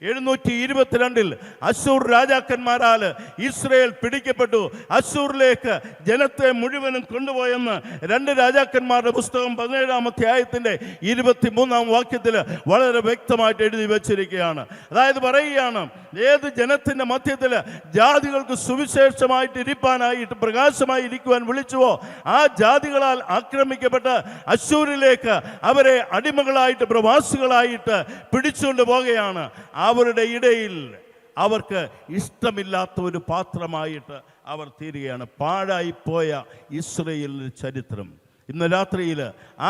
722 അശൂർ രാജാക്കന്മാരാൽ ഇസ്രയേൽ പിടിക്കപ്പെട്ടു. അശൂറിലേക്ക് ജനത്തെ മുഴുവനും കൊണ്ടുപോയെന്ന് 2 രാജാക്കന്മാരുടെ പുസ്തകം 17-ാം അധ്യായത്തിന്റെ 23-ാം വാക്യത്തിൽ വളരെ വ്യക്തമായിട്ട് എഴുതി വച്ചിരിക്കുകയാണ്. അതായത് പറയുകയാണ്, ഏത് ജനത്തിന്റെ മധ്യത്തിൽ ജാതികൾക്ക് സുവിശേഷമായിട്ട് ഇരിപ്പാനായിട്ട് പ്രകാശമായി ഇരിക്കുവാൻ വിളിച്ചുവോ, ആ ജാതികളാൽ ആക്രമിക്കപ്പെട്ട് അശൂരിലേക്ക് അവരെ അടിമകളായിട്ട് പ്രവാസികളായിട്ട് പിടിച്ചുകൊണ്ട് പോകുകയാണ്. അവരുടെ ഇടയിൽ അവർക്ക് ഇഷ്ടമില്ലാത്ത ഒരു പാത്രമായിട്ട് അവർ തീരുകയാണ്. പാഴായിപ്പോയ ഇസ്രയേലിന്റെ ചരിത്രം. ഇന്ന് രാത്രിയിൽ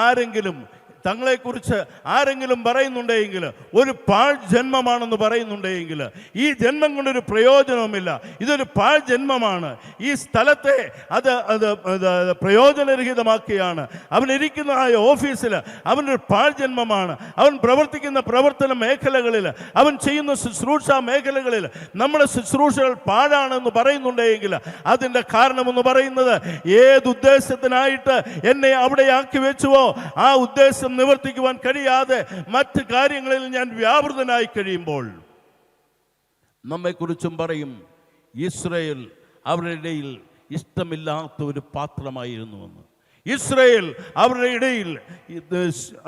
ആരെങ്കിലും തങ്ങളെക്കുറിച്ച് ആരെങ്കിലും പറയുന്നുണ്ടെങ്കിൽ, ഒരു പാഴ് ജന്മമാണെന്ന് പറയുന്നുണ്ടെങ്കിൽ, ഈ ജന്മം കൊണ്ടൊരു പ്രയോജനവുമില്ല, ഇതൊരു പാഴ് ജന്മമാണ്, ഈ സ്ഥലത്തെ അത് പ്രയോജനരഹിതമാക്കുകയാണ്, അവനിരിക്കുന്ന ആ ഓഫീസിൽ അവനൊരു പാഴ് ജന്മമാണ്, അവൻ പ്രവർത്തിക്കുന്ന പ്രവർത്തന മേഖലകളിൽ, അവൻ ചെയ്യുന്ന ശുശ്രൂഷ മേഖലകളിൽ നമ്മുടെ ശുശ്രൂഷകൾ പാഴാണെന്ന് പറയുന്നുണ്ടെങ്കിൽ, അതിൻ്റെ കാരണമെന്ന് പറയുന്നത് ഏതുദ്ദേശത്തിനായിട്ട് എന്നെ അവിടെ ആക്കി വെച്ചുവോ ആ ഉദ്ദേശം നിവർത്തിക്കുവാൻ കഴിയാതെ മറ്റ് കാര്യങ്ങളിൽ ഞാൻ വ്യാപൃതനായി കഴിയുമ്പോൾ നമ്മെക്കുറിച്ചും പറയും ഇസ്രയേൽ അവരുടെ ഇടയിൽ ഇഷ്ടമില്ലാത്ത ഒരു പാത്രമായിരുന്നുവെന്ന്. ഇസ്രയേൽ അവരുടെ ഇടയിൽ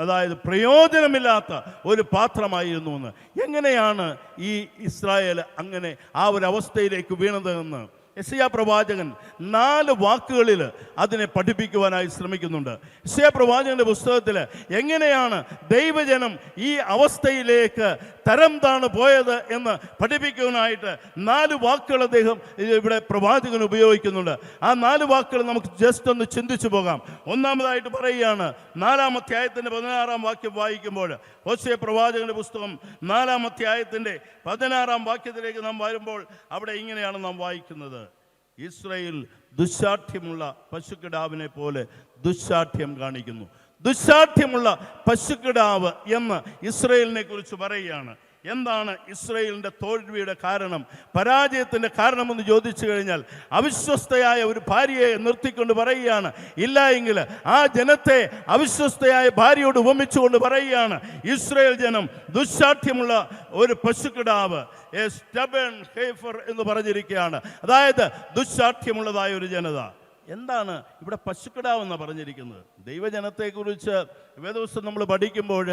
അതായത് പ്രയോജനമില്ലാത്ത ഒരു പാത്രമായിരുന്നുവെന്ന്. എങ്ങനെയാണ് ഈ ഇസ്രായേൽ അങ്ങനെ ആ ഒരു അവസ്ഥയിലേക്ക് വീണതെന്ന് യെശയ്യാ പ്രവാചകൻ 4 വാക്കുകളിൽ അതിനെ പഠിപ്പിക്കുവാനായി ശ്രമിക്കുന്നുണ്ട്. യെശയ്യാ പ്രവാചകന്റെ പുസ്തകത്തിൽ എങ്ങനെയാണ് ദൈവജനം ഈ അവസ്ഥയിലേക്ക് തരം താണ് പോയത് എന്ന് പഠിപ്പിക്കുവാനായിട്ട് 4 വാക്കുകൾ അദ്ദേഹം ഇവിടെ പ്രവാചകൻ ഉപയോഗിക്കുന്നുണ്ട്. ആ 4 വാക്കുകൾ നമുക്ക് ജസ്റ്റ് ഒന്ന് ചിന്തിച്ചു പോകാം. ഒന്നാമതായിട്ട് പറയുകയാണ്, 4-ാം അധ്യായത്തിൻ്റെ 16-ാം വാക്യം വായിക്കുമ്പോൾ, ഹോശേയ പ്രവാചകന്റെ പുസ്തകം 4-ാം അധ്യായത്തിൻ്റെ 16-ാം വാക്യത്തിലേക്ക് നാം വരുമ്പോൾ അവിടെ ഇങ്ങനെയാണ് നാം വായിക്കുന്നത്: ഇസ്രായേൽ ദുശാഠ്യമുള്ള പശുക്കിടാവിനെ പോലെ ദുശാഠ്യം കാണിക്കുന്നു. ദുശാഠ്യമുള്ള പശുക്കിടാവ് എന്ന് ഇസ്രായേലിനെ കുറിച്ച് പറയുകയാണ്. എന്താണ് ഇസ്രായേലിൻ്റെ തോൽവിയുടെ കാരണം, പരാജയത്തിൻ്റെ കാരണമെന്ന് ചോദിച്ചു കഴിഞ്ഞാൽ, അവിശ്വസ്തയായ ഒരു ഭാര്യയെ നിർത്തിക്കൊണ്ട് പറയുകയാണ്. ഇല്ല എങ്കിൽ ആ ജനത്തെ അവിശ്വസ്തയായ ഭാര്യയോട് ഉപമിച്ചുകൊണ്ട് പറയുകയാണ്, ഇസ്രായേൽ ജനം ദുശാഠ്യമുള്ള ഒരു പശുക്കിടാവ്, എ സ്റ്റബൺ ഹേഫർ എന്ന് പറഞ്ഞിരിക്കുകയാണ്. അതായത് ദുശാഠ്യമുള്ളതായ ഒരു ജനത. എന്താണ് ഇവിടെ പശുക്കിടാവെന്ന് പറഞ്ഞിരിക്കുന്നത്? ദൈവജനത്തെക്കുറിച്ച് വേദപുസ്തകം നമ്മൾ പഠിക്കുമ്പോൾ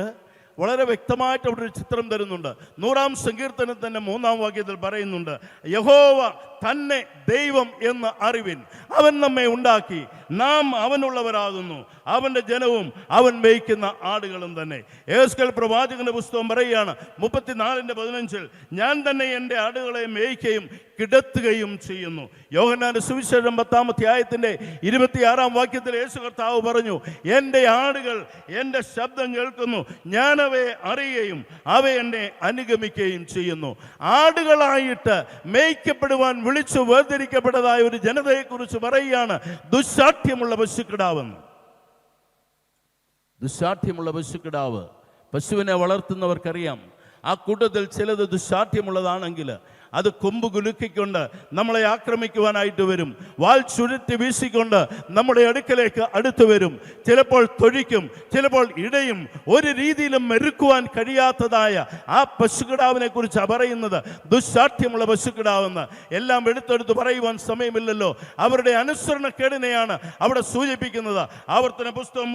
വളരെ വ്യക്തമായിട്ട് അവിടെ ഒരു ചിത്രം തരുന്നുണ്ട്. 100-ാം സങ്കീർത്തനത്തിൻ്റെ 3-ാം വാക്യത്തിൽ പറയുന്നുണ്ട്, യഹോവ തന്നെ ദൈവം എന്ന് അറിവിൻ, അവൻ നമ്മെ ഉണ്ടാക്കി, നാം അവനുള്ളവരാകുന്നു, അവൻ്റെ ജനവും അവൻ മേയ്ക്കുന്ന ആടുകളും തന്നെ. യെഹെസ്കേൽ പ്രവാചകന്റെ പുസ്തകം പറയുകയാണ് 34:15, ഞാൻ തന്നെ എൻ്റെ ആടുകളെ മേയ്ക്കുകയും കിടത്തുകയും ചെയ്യുന്നു. യോഹന്നാന്റെ സുവിശേഷം 10-ാം അധ്യായത്തിൻ്റെ 26-ാം വാക്യത്തിൽ യേശു കർത്താവ് പറഞ്ഞു, എൻ്റെ ആടുകൾ എൻ്റെ ശബ്ദം കേൾക്കുന്നു, ഞാൻ അവയെ അറിയുകയും അവ എന്നെ അനുഗമിക്കുകയും ചെയ്യുന്നു. ആടുകളായിട്ട് മേയ്ക്കപ്പെടുവാൻ വിളിച്ചു വേർതിരിക്കപ്പെട്ടതായ ഒരു ജനതയെക്കുറിച്ച് പറയുകയാണ് ദുശാഠ്യമുള്ള പശുക്കിടാവെന്ന്. ദുശാഠ്യമുള്ള പശുക്കിടാവ്, പശുവിനെ വളർത്തുന്നവർക്കറിയാം, ആ കൂട്ടത്തിൽ ചിലത് ദുശാഠ്യമുള്ളതാണെങ്കിൽ അത് കൊമ്പ് കുലുക്കിക്കൊണ്ട് നമ്മളെ ആക്രമിക്കുവാനായിട്ട് വരും, വാൽ ചുരുട്ടി വീശിക്കൊണ്ട് നമ്മുടെ അടുക്കലേക്ക് അടുത്തു വരും, ചിലപ്പോൾ തൊഴിക്കും, ചിലപ്പോൾ ഇടയും. ഒരു രീതിയിലും മെരുക്കുവാൻ കഴിയാത്തതായ ആ പശുക്കിടാവിനെ കുറിച്ചാണ് പറയുന്നത് ദുശാഠ്യമുള്ള പശുക്കിടാവെന്ന്. എല്ലാം എടുത്തെടുത്ത് പറയുവാൻ സമയമില്ലല്ലോ. അവരുടെ അനുസരണക്കേടിനെയാണ് അവിടെ സൂചിപ്പിക്കുന്നത്. ആവർത്തന പുസ്തകം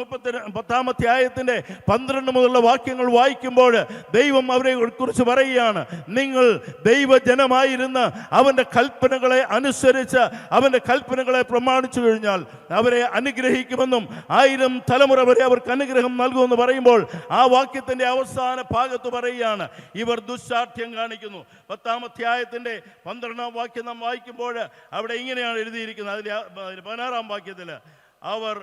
10-ാം അധ്യായത്തിൻ്റെ 12 മുതലുള്ള വാക്യങ്ങൾ വായിക്കുമ്പോൾ ദൈവം അവരെ കുറിച്ച് പറയുകയാണ്, നിങ്ങൾ ദൈവജനം ജനമായിരുന്ന് അവൻ്റെ കൽപ്പനകളെ അനുസരിച്ച് അവൻ്റെ കൽപ്പനകളെ പ്രമാണിച്ചു കഴിഞ്ഞാൽ അവരെ അനുഗ്രഹിക്കുമെന്നും 1000 തലമുറ വരെ അവർക്ക് അനുഗ്രഹം നൽകുമെന്ന് പറയുമ്പോൾ ആ വാക്യത്തിൻ്റെ അവസാന ഭാഗത്ത് പറയുകയാണ്, ഇവർ ദുശ്ശാഠ്യം കാണിക്കുന്നു. 10-ാം അധ്യായത്തിൻ്റെ 12-ാം വാക്യം നാം വായിക്കുമ്പോൾ അവിടെ ഇങ്ങനെയാണ് എഴുതിയിരിക്കുന്നത്. അതിൽ 16-ാം വാക്യത്തിൽ അവർ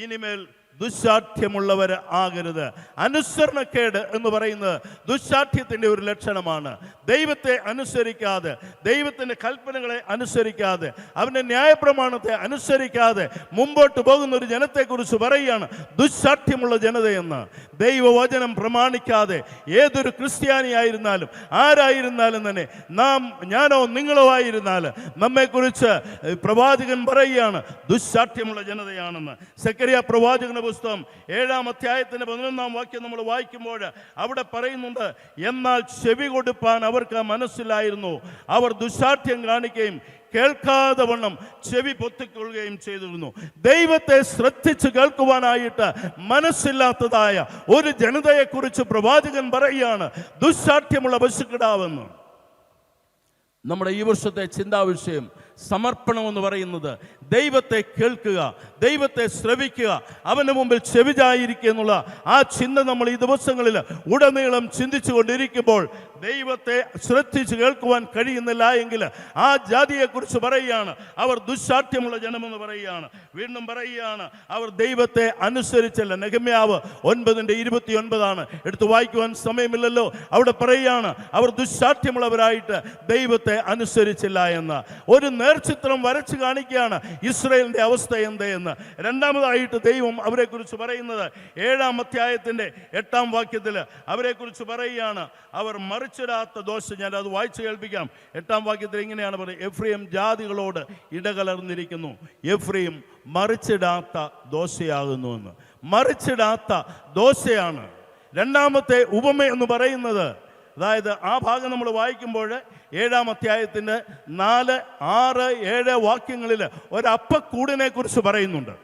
ഇനിമേൽ ദുശ്ശാഠ്യമുള്ളവർ ആകരുത്. അനുസരണക്കേട് എന്ന് പറയുന്നത് ദുശ്ശാഠ്യത്തിൻ്റെ ഒരു ലക്ഷണമാണ്. ദൈവത്തെ അനുസരിക്കാതെ, ദൈവത്തിൻ്റെ കൽപ്പനകളെ അനുസരിക്കാതെ, അവൻ്റെ ന്യായപ്രമാണത്തെ അനുസരിക്കാതെ മുമ്പോട്ട് പോകുന്ന ഒരു ജനത്തെക്കുറിച്ച് പറയുകയാണ് ദുശ്ശാഠ്യമുള്ള ജനതയെന്ന്. ദൈവവചനം പ്രമാണിക്കാതെ ഏതൊരു ക്രിസ്ത്യാനിയായിരുന്നാലും ആരായിരുന്നാലും തന്നെ, ഞാനോ നിങ്ങളോ ആയിരുന്നാൽ നമ്മെക്കുറിച്ച് പ്രവാചകൻ പറയുകയാണ് ദുശ്ശാഠ്യമുള്ള ജനതയാണെന്ന്. സെക്കറിയ പ്രവാചകന്റെ പുസ്തകം 7-ാം അധ്യായത്തിന്റെ 11-ാം വാക്യം നമ്മൾ വായിക്കുമ്പോൾ അവിടെ പറയുന്നുണ്ട്, എന്നാൽ ചെവി കൊടുപ്പാൻ അവർക്ക് മനസ്സിലായിരുന്നു, അവർ ദുശ്ശാഠ്യം കാണിക്കുകയും കേൾക്കാതെ വണ്ണം ചെവി പൊത്തിക്കൊള്ളുകയും ചെയ്തിരുന്നു. ദൈവത്തെ ശ്രദ്ധിച്ച് കേൾക്കുവാനായിട്ട് മനസ്സില്ലാത്തതായ ഒരു ജനതയെക്കുറിച്ച് പ്രവാചകൻ പറയുകയാണ് ദുശ്ശാഠ്യമുള്ള പശുക്കിടാവെന്ന്. നമ്മുടെ ഈ വർഷത്തെ ചിന്താവിഷയം സമർപ്പണം എന്ന് പറയുന്നത് ദൈവത്തെ കേൾക്കുക, ദൈവത്തെ ശ്രവിക്കുക, അവൻ്റെ മുമ്പിൽ ചെവിചായിരിക്കുക എന്നുള്ള ആ ചിന്ത നമ്മൾ ഈ ദിവസങ്ങളിൽ ഉടനീളം ചിന്തിച്ചു കൊണ്ടിരിക്കുമ്പോൾ ദൈവത്തെ ശ്രദ്ധിച്ച് കേൾക്കുവാൻ കഴിയുന്നില്ല എങ്കിൽ ആ ജാതിയെക്കുറിച്ച് പറയുകയാണ് അവർ ദുശ്ശാഠ്യമുള്ള ജനമെന്ന് പറയുകയാണ്. വീണ്ടും പറയുകയാണ് അവർ ദൈവത്തെ അനുസരിച്ചല്ല. നെഹമ്യാവ് 9:29 എടുത്ത് വായിക്കുവാൻ സമയമില്ലല്ലോ. അവിടെ പറയുകയാണ് അവർ ദുശ്ശാഠ്യമുള്ളവരായിട്ട് ദൈവത്തെ അനുസരിച്ചില്ല എന്ന്. ഒരു നേർചിത്രം വരച്ച് കാണിക്കുകയാണ് ഇസ്രായേലിൻ്റെ അവസ്ഥ എന്തെന്ന്. രണ്ടാമതായിട്ട് ദൈവം അവരെക്കുറിച്ച് പറയുന്നത് 7-ാം അധ്യായത്തിൻ്റെ 8-ാം വാക്യത്തിൽ അവരെക്കുറിച്ച് പറയുകയാണ് അവർ മറിച്ചിടാത്ത ദോശ. ഞാൻ അത് വായിച്ച് കേൾപ്പിക്കാം. 8-ാം വാക്യത്തിൽ ഇങ്ങനെയാണ് പറയുന്നത്, എഫ്രൈം ജാതികളോട് ഇടകലർന്നിരിക്കുന്നു, എഫ്രൈം മറിച്ചിടാത്ത ദോശയാകുന്നു എന്ന്. മറിച്ചിടാത്ത ദോശയാണ് രണ്ടാമത്തെ ഉപമ എന്ന് പറയുന്നത്. അതായത് ആ ഭാഗം നമ്മൾ വായിക്കുമ്പോൾ 7-ാം അധ്യായത്തിൻ്റെ 4, 6, 7 വാക്യങ്ങളിൽ ഒരപ്പക്കൂടിനെ കുറിച്ച് പറയുന്നുണ്ട്.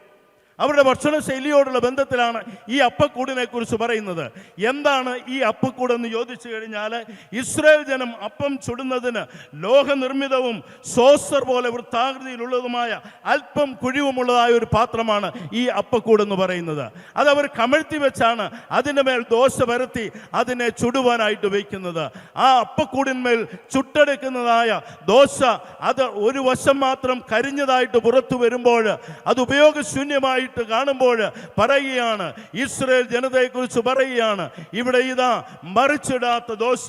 അവരുടെ ഭക്ഷണശൈലിയോടുള്ള ബന്ധത്തിലാണ് ഈ അപ്പക്കൂടിനെ കുറിച്ച് പറയുന്നത്. എന്താണ് ഈ അപ്പക്കൂടെന്ന് ചോദിച്ചു കഴിഞ്ഞാൽ, ഇസ്രായേൽ ജനം അപ്പം ചുടുന്നതിന് ലോഹനിർമ്മിതവും സോസർ പോലെ വൃത്താകൃതിയിലുള്ളതുമായ അല്പം കുഴിവുമുള്ളതായ ഒരു പാത്രമാണ് ഈ അപ്പക്കൂടെന്ന് പറയുന്നത്. അതവർ കമഴ്ത്തി വെച്ചാണ് അതിൻ്റെ മേൽ ദോശ പരത്തി അതിനെ ചുടുവാനായിട്ട് വയ്ക്കുന്നത്. ആ അപ്പക്കൂടിന്മേൽ ചുട്ടെടുക്കുന്നതായ ദോശ അത് ഒരു വശം മാത്രം കരിഞ്ഞതായിട്ട് പുറത്തു വരുമ്പോൾ അത് ഉപയോഗശൂന്യമായി കാണുമ്പോൾ പറയുകയാണ്, ഇസ്രായേൽ ജനതയെക്കുറിച്ച് പറയുകയാണ് ഇവിടെ ഇതാ മറിച്ചിടാത്ത dosa,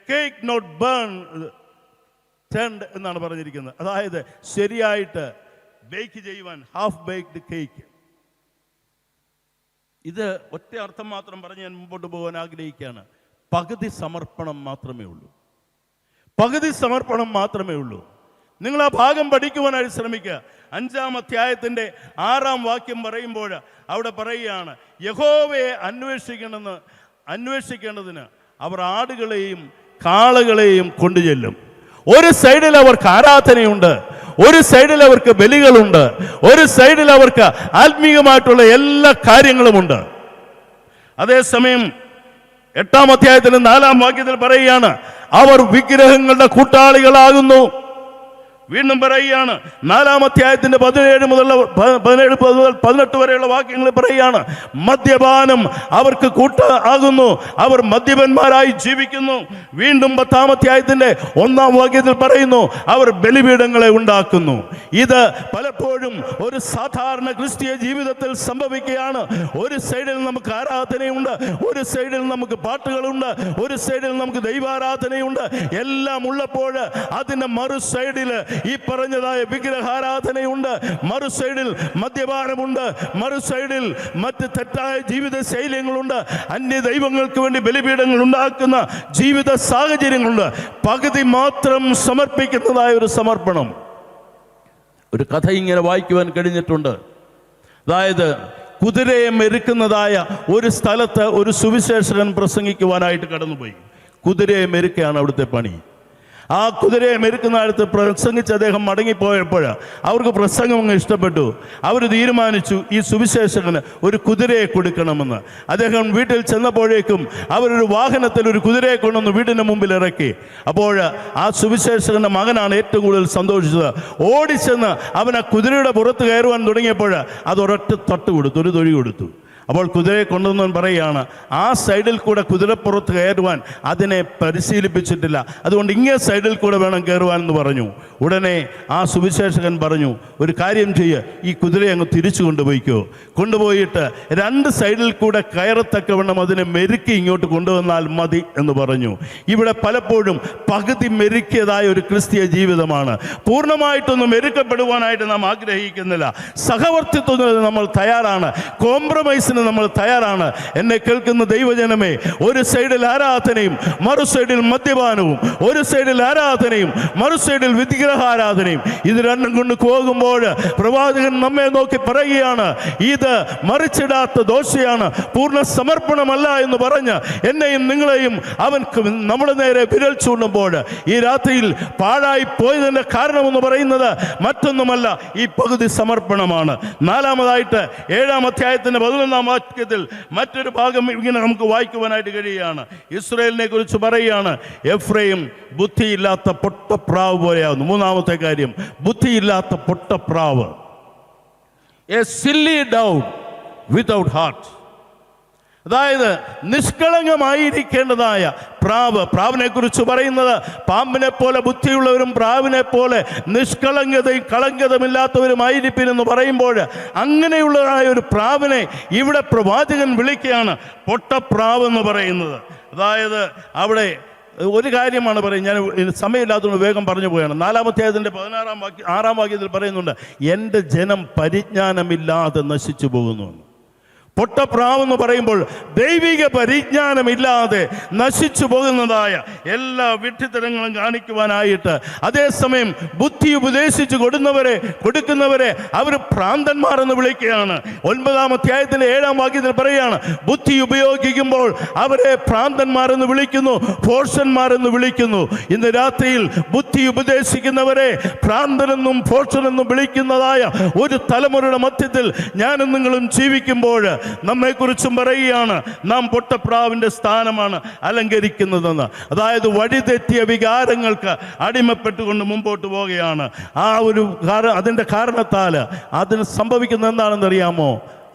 cake not burn tend എന്നാണ് പറഞ്ഞിരിക്കുന്നത്. അതായത് ശരിയായിട്ട് ബേക്ക് ചെയ്യുവാൻ, ഹാഫ് ബേക്ക്ഡ് കേക്ക്. ഇത് ഒറ്റ അർത്ഥം മാത്രം പറഞ്ഞ് ഞാൻ മുമ്പോട്ട് പോകാൻ ആഗ്രഹിക്കുകയാണ്. പകുതി സമർപ്പണം മാത്രമേ ഉള്ളൂ. പകുതി സമർപ്പണം മാത്രമേ ഉള്ളൂ. നിങ്ങൾ ആ ഭാഗം പഠിക്കുവാനായിട്ട് ശ്രമിക്കുക. 5-ാം അധ്യായത്തിൻ്റെ 6-ാം വാക്യം പറയുമ്പോൾ അവിടെ പറയുകയാണ്, യഹോവയെ അന്വേഷിക്കേണ്ടതിന് അവർ ആടുകളെയും കാളകളെയും കൊണ്ടുചെല്ലും. ഒരു സൈഡിൽ അവർക്ക് ആരാധനയുണ്ട്, ഒരു സൈഡിൽ അവർക്ക് ബലികളുണ്ട്, ഒരു സൈഡിൽ അവർക്ക് ആത്മീയമായിട്ടുള്ള എല്ലാ കാര്യങ്ങളുമുണ്ട്. അതേസമയം 8-ാം അധ്യായത്തിൻ്റെ 4-ാം വാക്യത്തിൽ പറയുകയാണ് അവർ വിഗ്രഹങ്ങളുടെ കൂട്ടാളികളാകുന്നു. വീണ്ടും പറയുകയാണ് 4-ാം അധ്യായത്തിന്റെ 17 മുതൽ 18 വരെയുള്ള വാക്യങ്ങൾ പറയുകയാണ് മദ്യപാനം അവർക്ക് ആകുന്നു, അവർ മദ്യപന്മാരായി ജീവിക്കുന്നു. വീണ്ടും 10-ാം അധ്യായത്തിന്റെ 1-ാം വാക്യത്തിൽ പറയുന്നു അവർ ബലിപീഠങ്ങളെ ഉണ്ടാക്കുന്നു. ഇത് പലപ്പോഴും ഒരു സാധാരണ ക്രിസ്തീയ ജീവിതത്തിൽ സംഭവിക്കുകയാണ്. ഒരു സൈഡിൽ നമുക്ക് ആരാധനയുണ്ട്, ഒരു സൈഡിൽ നമുക്ക് പാട്ടുകളുണ്ട്, ഒരു സൈഡിൽ നമുക്ക് ദൈവാരാധനയുണ്ട്. എല്ലാം ഉള്ളപ്പോൾ അതിന്റെ മറു സൈഡിൽ ഈ പറഞ്ഞതായ വിഗ്രഹാരാധനയുണ്ട്, മറു സൈഡിൽ മദ്യപാനമുണ്ട്, മറു സൈഡിൽ മറ്റ് തെറ്റായ ജീവിത ശൈലികളുണ്ട്, അന്യ ദൈവങ്ങൾക്ക് വേണ്ടി ബലിപീഠങ്ങൾ ഉണ്ടാക്കുന്ന ജീവിത സാഹചര്യങ്ങളുണ്ട്. പകുതി മാത്രം സമർപ്പിക്കുന്നതായ ഒരു സമർപ്പണം. ഒരു കഥ ഇങ്ങനെ വായിക്കുവാൻ കഴിഞ്ഞിട്ടുണ്ട്. അതായത് കുതിരയെ മെരുക്കുന്നതായ ഒരു സ്ഥലത്ത് ഒരു സുവിശേഷകൻ പ്രസംഗിക്കുവാനായിട്ട് കടന്നുപോയി. കുതിരയെ മെരുക്കുകയാണ് അവിടുത്തെ പണി. ആ കുതിരയെ മെരുക്കുന്ന അടുത്ത് പ്രസംഗിച്ച് അദ്ദേഹം മടങ്ങിപ്പോയപ്പോൾ അവർക്ക് പ്രസംഗം അങ്ങ് ഇഷ്ടപ്പെട്ടു. അവർ തീരുമാനിച്ചു ഈ സുവിശേഷകന് ഒരു കുതിരയെ കൊടുക്കണമെന്ന്. അദ്ദേഹം വീട്ടിൽ ചെന്നപ്പോഴേക്കും അവരൊരു വാഹനത്തിൽ ഒരു കുതിരയെ കൊണ്ടുവന്ന് വീടിന് മുമ്പിൽ ഇറക്കി. അപ്പോൾ ആ സുവിശേഷകൻ്റെ മകനാണ് ഏറ്റവും കൂടുതൽ സന്തോഷിച്ചത്. ഓടിച്ചെന്ന് അവൻ ആ കുതിരയുടെ പുറത്ത് കയറുവാൻ തുടങ്ങിയപ്പോൾ അത് ഒരൊറ്റ തട്ട് കൊടുത്തു, ഒരു തൊഴി കൊടുത്തു. അപ്പോൾ കുതിരയെ കൊണ്ടുവന്നവൻ പറയുകയാണ്, ആ സൈഡിൽ കൂടെ കുതിരപ്പുറത്ത് കയറുവാൻ അതിനെ പരിശീലിപ്പിച്ചിട്ടില്ല, അതുകൊണ്ട് ഇങ്ങേ സൈഡിൽ കൂടെ വേണം കയറുവാൻ എന്ന് പറഞ്ഞു. ഉടനെ ആ സുവിശേഷകൻ പറഞ്ഞു, ഒരു കാര്യം ചെയ്യ്, ഈ കുതിരയെ അങ്ങ് തിരിച്ചു കൊണ്ടുപോയിക്കോ, കൊണ്ടുപോയിട്ട് 2 സൈഡിൽ കൂടെ കയറത്തക്കവണ്ണം അതിനെ മെരുക്കി ഇങ്ങോട്ട് കൊണ്ടുവന്നാൽ മതി എന്ന് പറഞ്ഞു. ഇവിടെ പലപ്പോഴും പകുതി മെരുക്കിയതായ ഒരു ക്രിസ്തീയ ജീവിതമാണ്. പൂർണ്ണമായിട്ടൊന്നും മെരുക്കപ്പെടുവാനായിട്ട് നാം ആഗ്രഹിക്കുന്നില്ല. സഹവർത്തിത്വത്തിന് നമ്മൾ തയ്യാറാണ്, കോംപ്രമൈസിന് നമ്മൾ തയ്യാറാണ്. എന്നെ കേൾക്കുന്ന ദൈവജനമേ, ഒരു സൈഡിൽ ആരാധനയും മറു സൈഡിൽ മദ്യപാനവും, ഒരു സൈഡിൽ ആരാധനയും മറു സൈഡിൽ വിഗ്രഹാരാധനയും, ഇത് രണ്ടും കൊണ്ട് പോകുമ്പോൾ പ്രവാചകൻ നമ്മെ നോക്കി പറയുകയാണ്, ഇത് മറിച്ചിടാത്ത ദോഷയാണ്, പൂർണ്ണ സമർപ്പണമല്ല എന്ന് പറഞ്ഞ് എന്നെയും നിങ്ങളെയും അവൻ നമ്മുടെ നേരെ വിരൽ ചൂണ്ടുമ്പോൾ ഈ രാത്രിയിൽ പാഴായി പോയതിൻ്റെ കാരണമെന്ന് പറയുന്നത് മറ്റൊന്നുമല്ല, ഈ പകുതി സമർപ്പണമാണ്. 4-ാമതായിട്ട് 7-ാം അധ്യായത്തിൻ്റെ 11-ാം വാക്യത്തിൽ മറ്റൊരു ഭാഗം ഇങ്ങനെ നമുക്ക് വായിക്കുവാനായിട്ട് കഴിയുകയാണ്. ഇസ്രായേലിനെ കുറിച്ച് പറയുകയാണ്, എഫ്രൈം ബുദ്ധിയില്ലാത്ത പൊട്ടപ്രാവ് പോലെയാവുന്നു. 3-ാമത്തെ കാര്യം, ബുദ്ധിയില്ലാത്ത പൊട്ടപ്രാവ്, a silly dove without heart. അതായത് നിഷ്കളങ്കമായിരിക്കേണ്ടതായ പ്രാവിനെ കുറിച്ച് പറയുന്നത്, പാമ്പിനെ പോലെ ബുദ്ധിയുള്ളവരും പ്രാവിനെ പോലെ നിഷ്കളങ്കതയും കളങ്കതമില്ലാത്തവരുമായിരിപ്പിനെന്ന് പറയുമ്പോൾ അങ്ങനെയുള്ളതായ ഒരു പ്രാവിനെ ഇവിടെ പ്രവാചകൻ വിളിക്കുകയാണ് പൊട്ടപ്രാവ് എന്ന് പറയുന്നത്. അതായത് അവിടെ ഒരു കാര്യമാണ് പറയുന്നത്, ഞാൻ സമയമില്ലാത്തതുകൊണ്ട് വേഗം പറഞ്ഞു പോയാണ്. 4-ാം അധ്യായത്തിൻ്റെ 6-ാം വാക്യത്തിൽ പറയുന്നുണ്ട്, എൻ്റെ ജനം പരിജ്ഞാനമില്ലാതെ നശിച്ചു പോകുന്നു. പൊട്ടപ്രാവെന്ന് പറയുമ്പോൾ ദൈവിക പരിജ്ഞാനമില്ലാതെ നശിച്ചു പോകുന്നതായ എല്ലാ വിഡ്ഢിത്തരങ്ങളും കാണിക്കുവാനായിട്ട്, അതേസമയം ബുദ്ധി ഉപദേശിച്ച് കൊടുക്കുന്നവരെ അവർ ഭ്രാന്തന്മാരെന്ന് വിളിക്കുകയാണ്. 9-ാം അധ്യായത്തിലെ 7-ാം വാക്യത്തിൽ പറയുകയാണ്, ബുദ്ധി ഉപയോഗിക്കുമ്പോൾ അവരെ ഭ്രാന്തന്മാരെന്ന് വിളിക്കുന്നു, ഭോഷന്മാരെന്ന് വിളിക്കുന്നു. ഇന്ന് രാത്രിയിൽ ബുദ്ധി ഉപദേശിക്കുന്നവരെ ഭ്രാന്തനെന്നും ഭോഷനെന്നും വിളിക്കുന്നതായ ഒരു തലമുറയുടെ മധ്യത്തിൽ ഞാനും നിങ്ങളും ജീവിക്കുമ്പോൾ നമ്മെക്കുറിച്ചും പറയുകയാണ്, നാം പൊട്ടപ്രാവിൻ്റെ സ്ഥാനമാണ് അലങ്കരിക്കുന്നതെന്ന്. അതായത് വഴിതെറ്റിയ വികാരങ്ങൾക്ക് അടിമപ്പെട്ടുകൊണ്ട് മുമ്പോട്ട് പോവുകയാണ്. അതിൻ്റെ കാരണത്താൽ അതിന് സംഭവിക്കുന്നത് എന്താണെന്നറിയാമോ?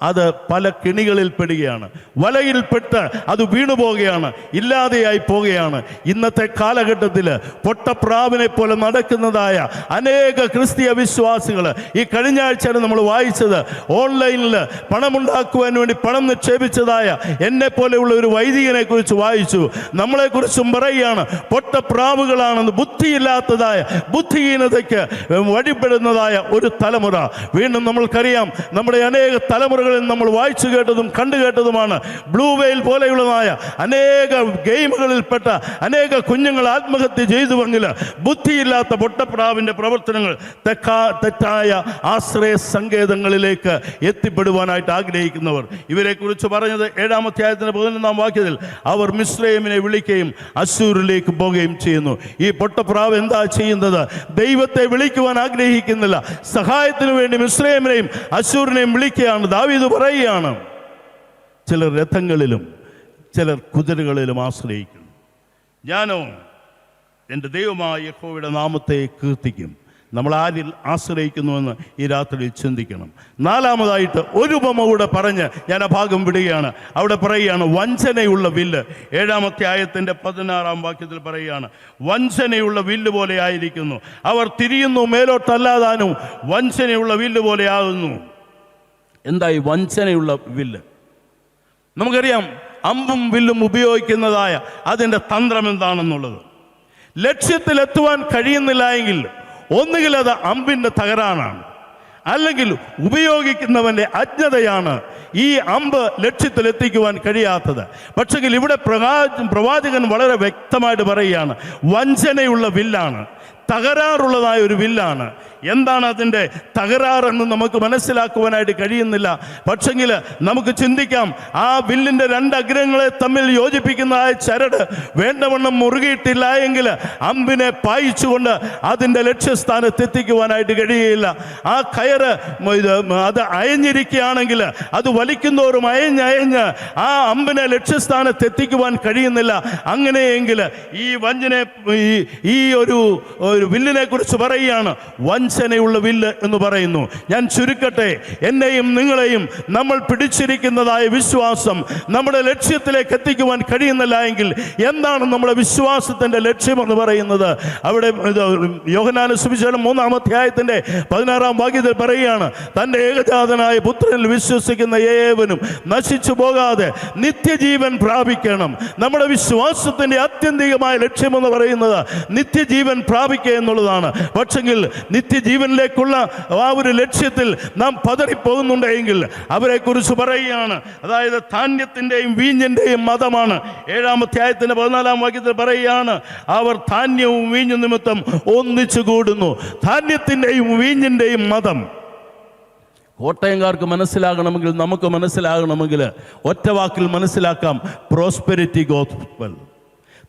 അത് പല കെണികളിൽ പെടുകയാണ്, വലയിൽപ്പെട്ട് അത് വീണുപോവുകയാണ്, ഇല്ലാതെയായി പോവുകയാണ്. ഇന്നത്തെ കാലഘട്ടത്തിൽ പൊട്ടപ്രാവിനെ പോലെ നടക്കുന്നതായ അനേക ക്രിസ്തീയ വിശ്വാസികൾ, ഈ കഴിഞ്ഞ ആഴ്ചയാണ് നമ്മൾ വായിച്ചത്, ഓൺലൈനിൽ പണമുണ്ടാക്കുവാൻ വേണ്ടി പണം നിക്ഷേപിച്ചതായ എന്നെ പോലെയുള്ള ഒരു വൈദികനെ കുറിച്ച് വായിച്ചു. നമ്മളെക്കുറിച്ചും പറയുകയാണ്, പൊട്ടപ്രാവുകളാണെന്ന്, ബുദ്ധിയില്ലാത്തതായ ബുദ്ധിഹീനതയ്ക്ക് വഴിപ്പെടുന്നതായ ഒരു തലമുറ. വീണ്ടും നമ്മൾക്കറിയാം, നമ്മുടെ അനേക തലമുറ നമ്മൾ വായിച്ചു കേട്ടതും കണ്ടു കേട്ടതുമാണ്. ബ്ലൂ വെയിൽ പോലെയുള്ളതായ അനേക ഗെയിമുകളിൽപ്പെട്ട അനേക കുഞ്ഞുങ്ങൾ ആത്മഹത്യ ചെയ്തുവെങ്കിൽ ബുദ്ധിയില്ലാത്ത പൊട്ടപ്രാവിൻ്റെ പ്രവർത്തനങ്ങൾ തെറ്റായ ആശ്രയ സങ്കേതങ്ങളിലേക്ക് എത്തിപ്പെടുവാനായിട്ട് ആഗ്രഹിക്കുന്നവർ. ഇവരെക്കുറിച്ച് പറഞ്ഞത് 7-ാം അധ്യായത്തിൻ്റെ 11-ാം വാക്യത്തിൽ, അവർ മിസ്രൈമിനെ വിളിക്കുകയും അശ്ശൂരിലേക്ക് പോവുകയും ചെയ്യുന്നു. ഈ പൊട്ടപ്രാവ് എന്താ ചെയ്യുന്നത്? ദൈവത്തെ വിളിക്കുവാൻ ആഗ്രഹിക്കുന്നില്ല, സഹായത്തിനു വേണ്ടി മിസ്രൈമിനെയും അശ്ശൂരിനെയും വിളിക്കുകയാണ്. ദാവീദ് പറയുകയാണ്, ചിലർ രഥങ്ങളിലും ചിലർ കുതിരകളിലും ആശ്രയിക്കുന്നു, ഞാനോ എൻ്റെ ദൈവമായ യഹോവയുടെ നാമത്തെ കീർത്തിക്കും. നമ്മൾ ആരിൽ ആശ്രയിക്കുന്നുവെന്ന് ഈ രാത്രിയിൽ ചിന്തിക്കണം. 4-ാമതായിട്ട് ഒരു ഉപമ കൂടെ പറഞ്ഞ് ഞാൻ ആ ഭാഗം വിടുകയാണ്. അവിടെ പറയുകയാണ്, വഞ്ചനയുള്ള വില്ല്. 7-ാം അധ്യായത്തിൻ്റെ 16-ാം വാക്യത്തിൽ പറയുകയാണ്, വഞ്ചനയുള്ള വില്ല് പോലെ ആയിരിക്കുന്നു, അവർ തിരിയുന്നു മേലോട്ടല്ലാതാനും വഞ്ചനയുള്ള വില്ല് പോലെ ആകുന്നു. എന്തായി വഞ്ചനയുള്ള വില്ല്? നമുക്കറിയാം, അമ്പും വില്ലും ഉപയോഗിക്കുന്നതായ അതിൻ്റെ തന്ത്രം എന്താണെന്നുള്ളത്. ലക്ഷ്യത്തിലെത്തുവാൻ കഴിയുന്നില്ല എങ്കിൽ ഒന്നുകിൽ അത് അമ്പിൻ്റെ തകരാറാണ്, അല്ലെങ്കിൽ ഉപയോഗിക്കുന്നവൻ്റെ അജ്ഞതയാണ് ഈ അമ്പ് ലക്ഷ്യത്തിലെത്തിക്കുവാൻ കഴിയാത്തത്. പക്ഷെങ്കിൽ ഇവിടെ പ്രവാചകൻ വളരെ വ്യക്തമായിട്ട് പറയുകയാണ്, വഞ്ചനയുള്ള വില്ലാണ്, തകരാറുള്ളതായ ഒരു വില്ലാണ്. എന്താണ് അതിൻ്റെ തകരാറെന്ന് നമുക്ക് മനസ്സിലാക്കുവാനായിട്ട് കഴിയുന്നില്ല. പക്ഷെങ്കിൽ നമുക്ക് ചിന്തിക്കാം, ആ വില്ലിൻ്റെ രണ്ട് അഗ്രങ്ങളെ തമ്മിൽ യോജിപ്പിക്കുന്നതായ ചരട് വേണ്ടവണ്ണം മുറുകിയിട്ടില്ല എങ്കിൽ അമ്പിനെ പായിച്ചുകൊണ്ട് അതിൻ്റെ ലക്ഷ്യസ്ഥാനത്ത് എത്തിക്കുവാനായിട്ട് കഴിയുകയില്ല. ആ കയറ് അത് അയഞ്ഞിരിക്കുകയാണെങ്കിൽ അത് വലിക്കുന്നതോറും അയഞ്ഞ് ആ അമ്പിനെ ലക്ഷ്യസ്ഥാനത്ത് എത്തിക്കുവാൻ കഴിയുന്നില്ല. അങ്ങനെയെങ്കിൽ ഈ വഞ്ചനെ ഈ ഒരു വില്ലിനെ കുറിച്ച് പറയുകയാണ്, വഞ്ചനയുള്ള വില്ല് എന്ന് പറയുന്നു. ഞാൻ ചുരുക്കട്ടെ, എന്നെയും നിങ്ങളെയും നമ്മൾ പിടിച്ചിരിക്കുന്നതായ വിശ്വാസം നമ്മുടെ ലക്ഷ്യത്തിലേക്ക് എത്തിക്കുവാൻ കഴിയുന്നില്ല എങ്കിൽ എന്താണ് നമ്മുടെ വിശ്വാസത്തിൻ്റെ ലക്ഷ്യമെന്ന് പറയുന്നത്? അവിടെ യോഹന്നാന്റെ സുവിശേഷം 3-ാം അധ്യായത്തിൻ്റെ 16-ാം വാക്യത്തിൽ പറയുകയാണ്, തൻ്റെ ഏകജാതനായ പുത്രനിൽ വിശ്വസിക്കുന്ന ഏവനും നശിച്ചു പോകാതെ നിത്യജീവൻ പ്രാപിക്കണം. നമ്മുടെ വിശ്വാസത്തിൻ്റെ ആത്യന്തികമായ ലക്ഷ്യമെന്ന് പറയുന്നത് നിത്യജീവൻ പ്രാപിക്കുക എന്നുള്ളതാണ്. പക്ഷെങ്കിൽ നിത്യജീവനിലേക്കുള്ള ആ ഒരു ലക്ഷ്യത്തിൽ നാം പതറിപ്പോകുന്നുണ്ടെങ്കിൽ അവരെക്കുറിച്ച് പറയുകയാണ്, അതായത് ധാന്യത്തിൻ്റെയും വീഞ്ഞിൻ്റെയും മതമാണ്. 7-ാം അധ്യായത്തിൻ്റെ 14-ാം വാക്യത്തിൽ പറയുകയാണ്, അവർ ധാന്യവും വീഞ്ഞു നിമിത്തം ഒന്നിച്ചു കൂടുന്നു. ധാന്യത്തിൻ്റെയും വീഞ്ഞിൻ്റെയും മതം കോട്ടയംകാർക്ക് മനസ്സിലാകണമെങ്കിൽ, നമുക്ക് മനസ്സിലാകണമെങ്കിൽ ഒറ്റ വാക്കിൽ മനസ്സിലാക്കാം, പ്രോസ്പെരിറ്റി ഗോസ്പൽ.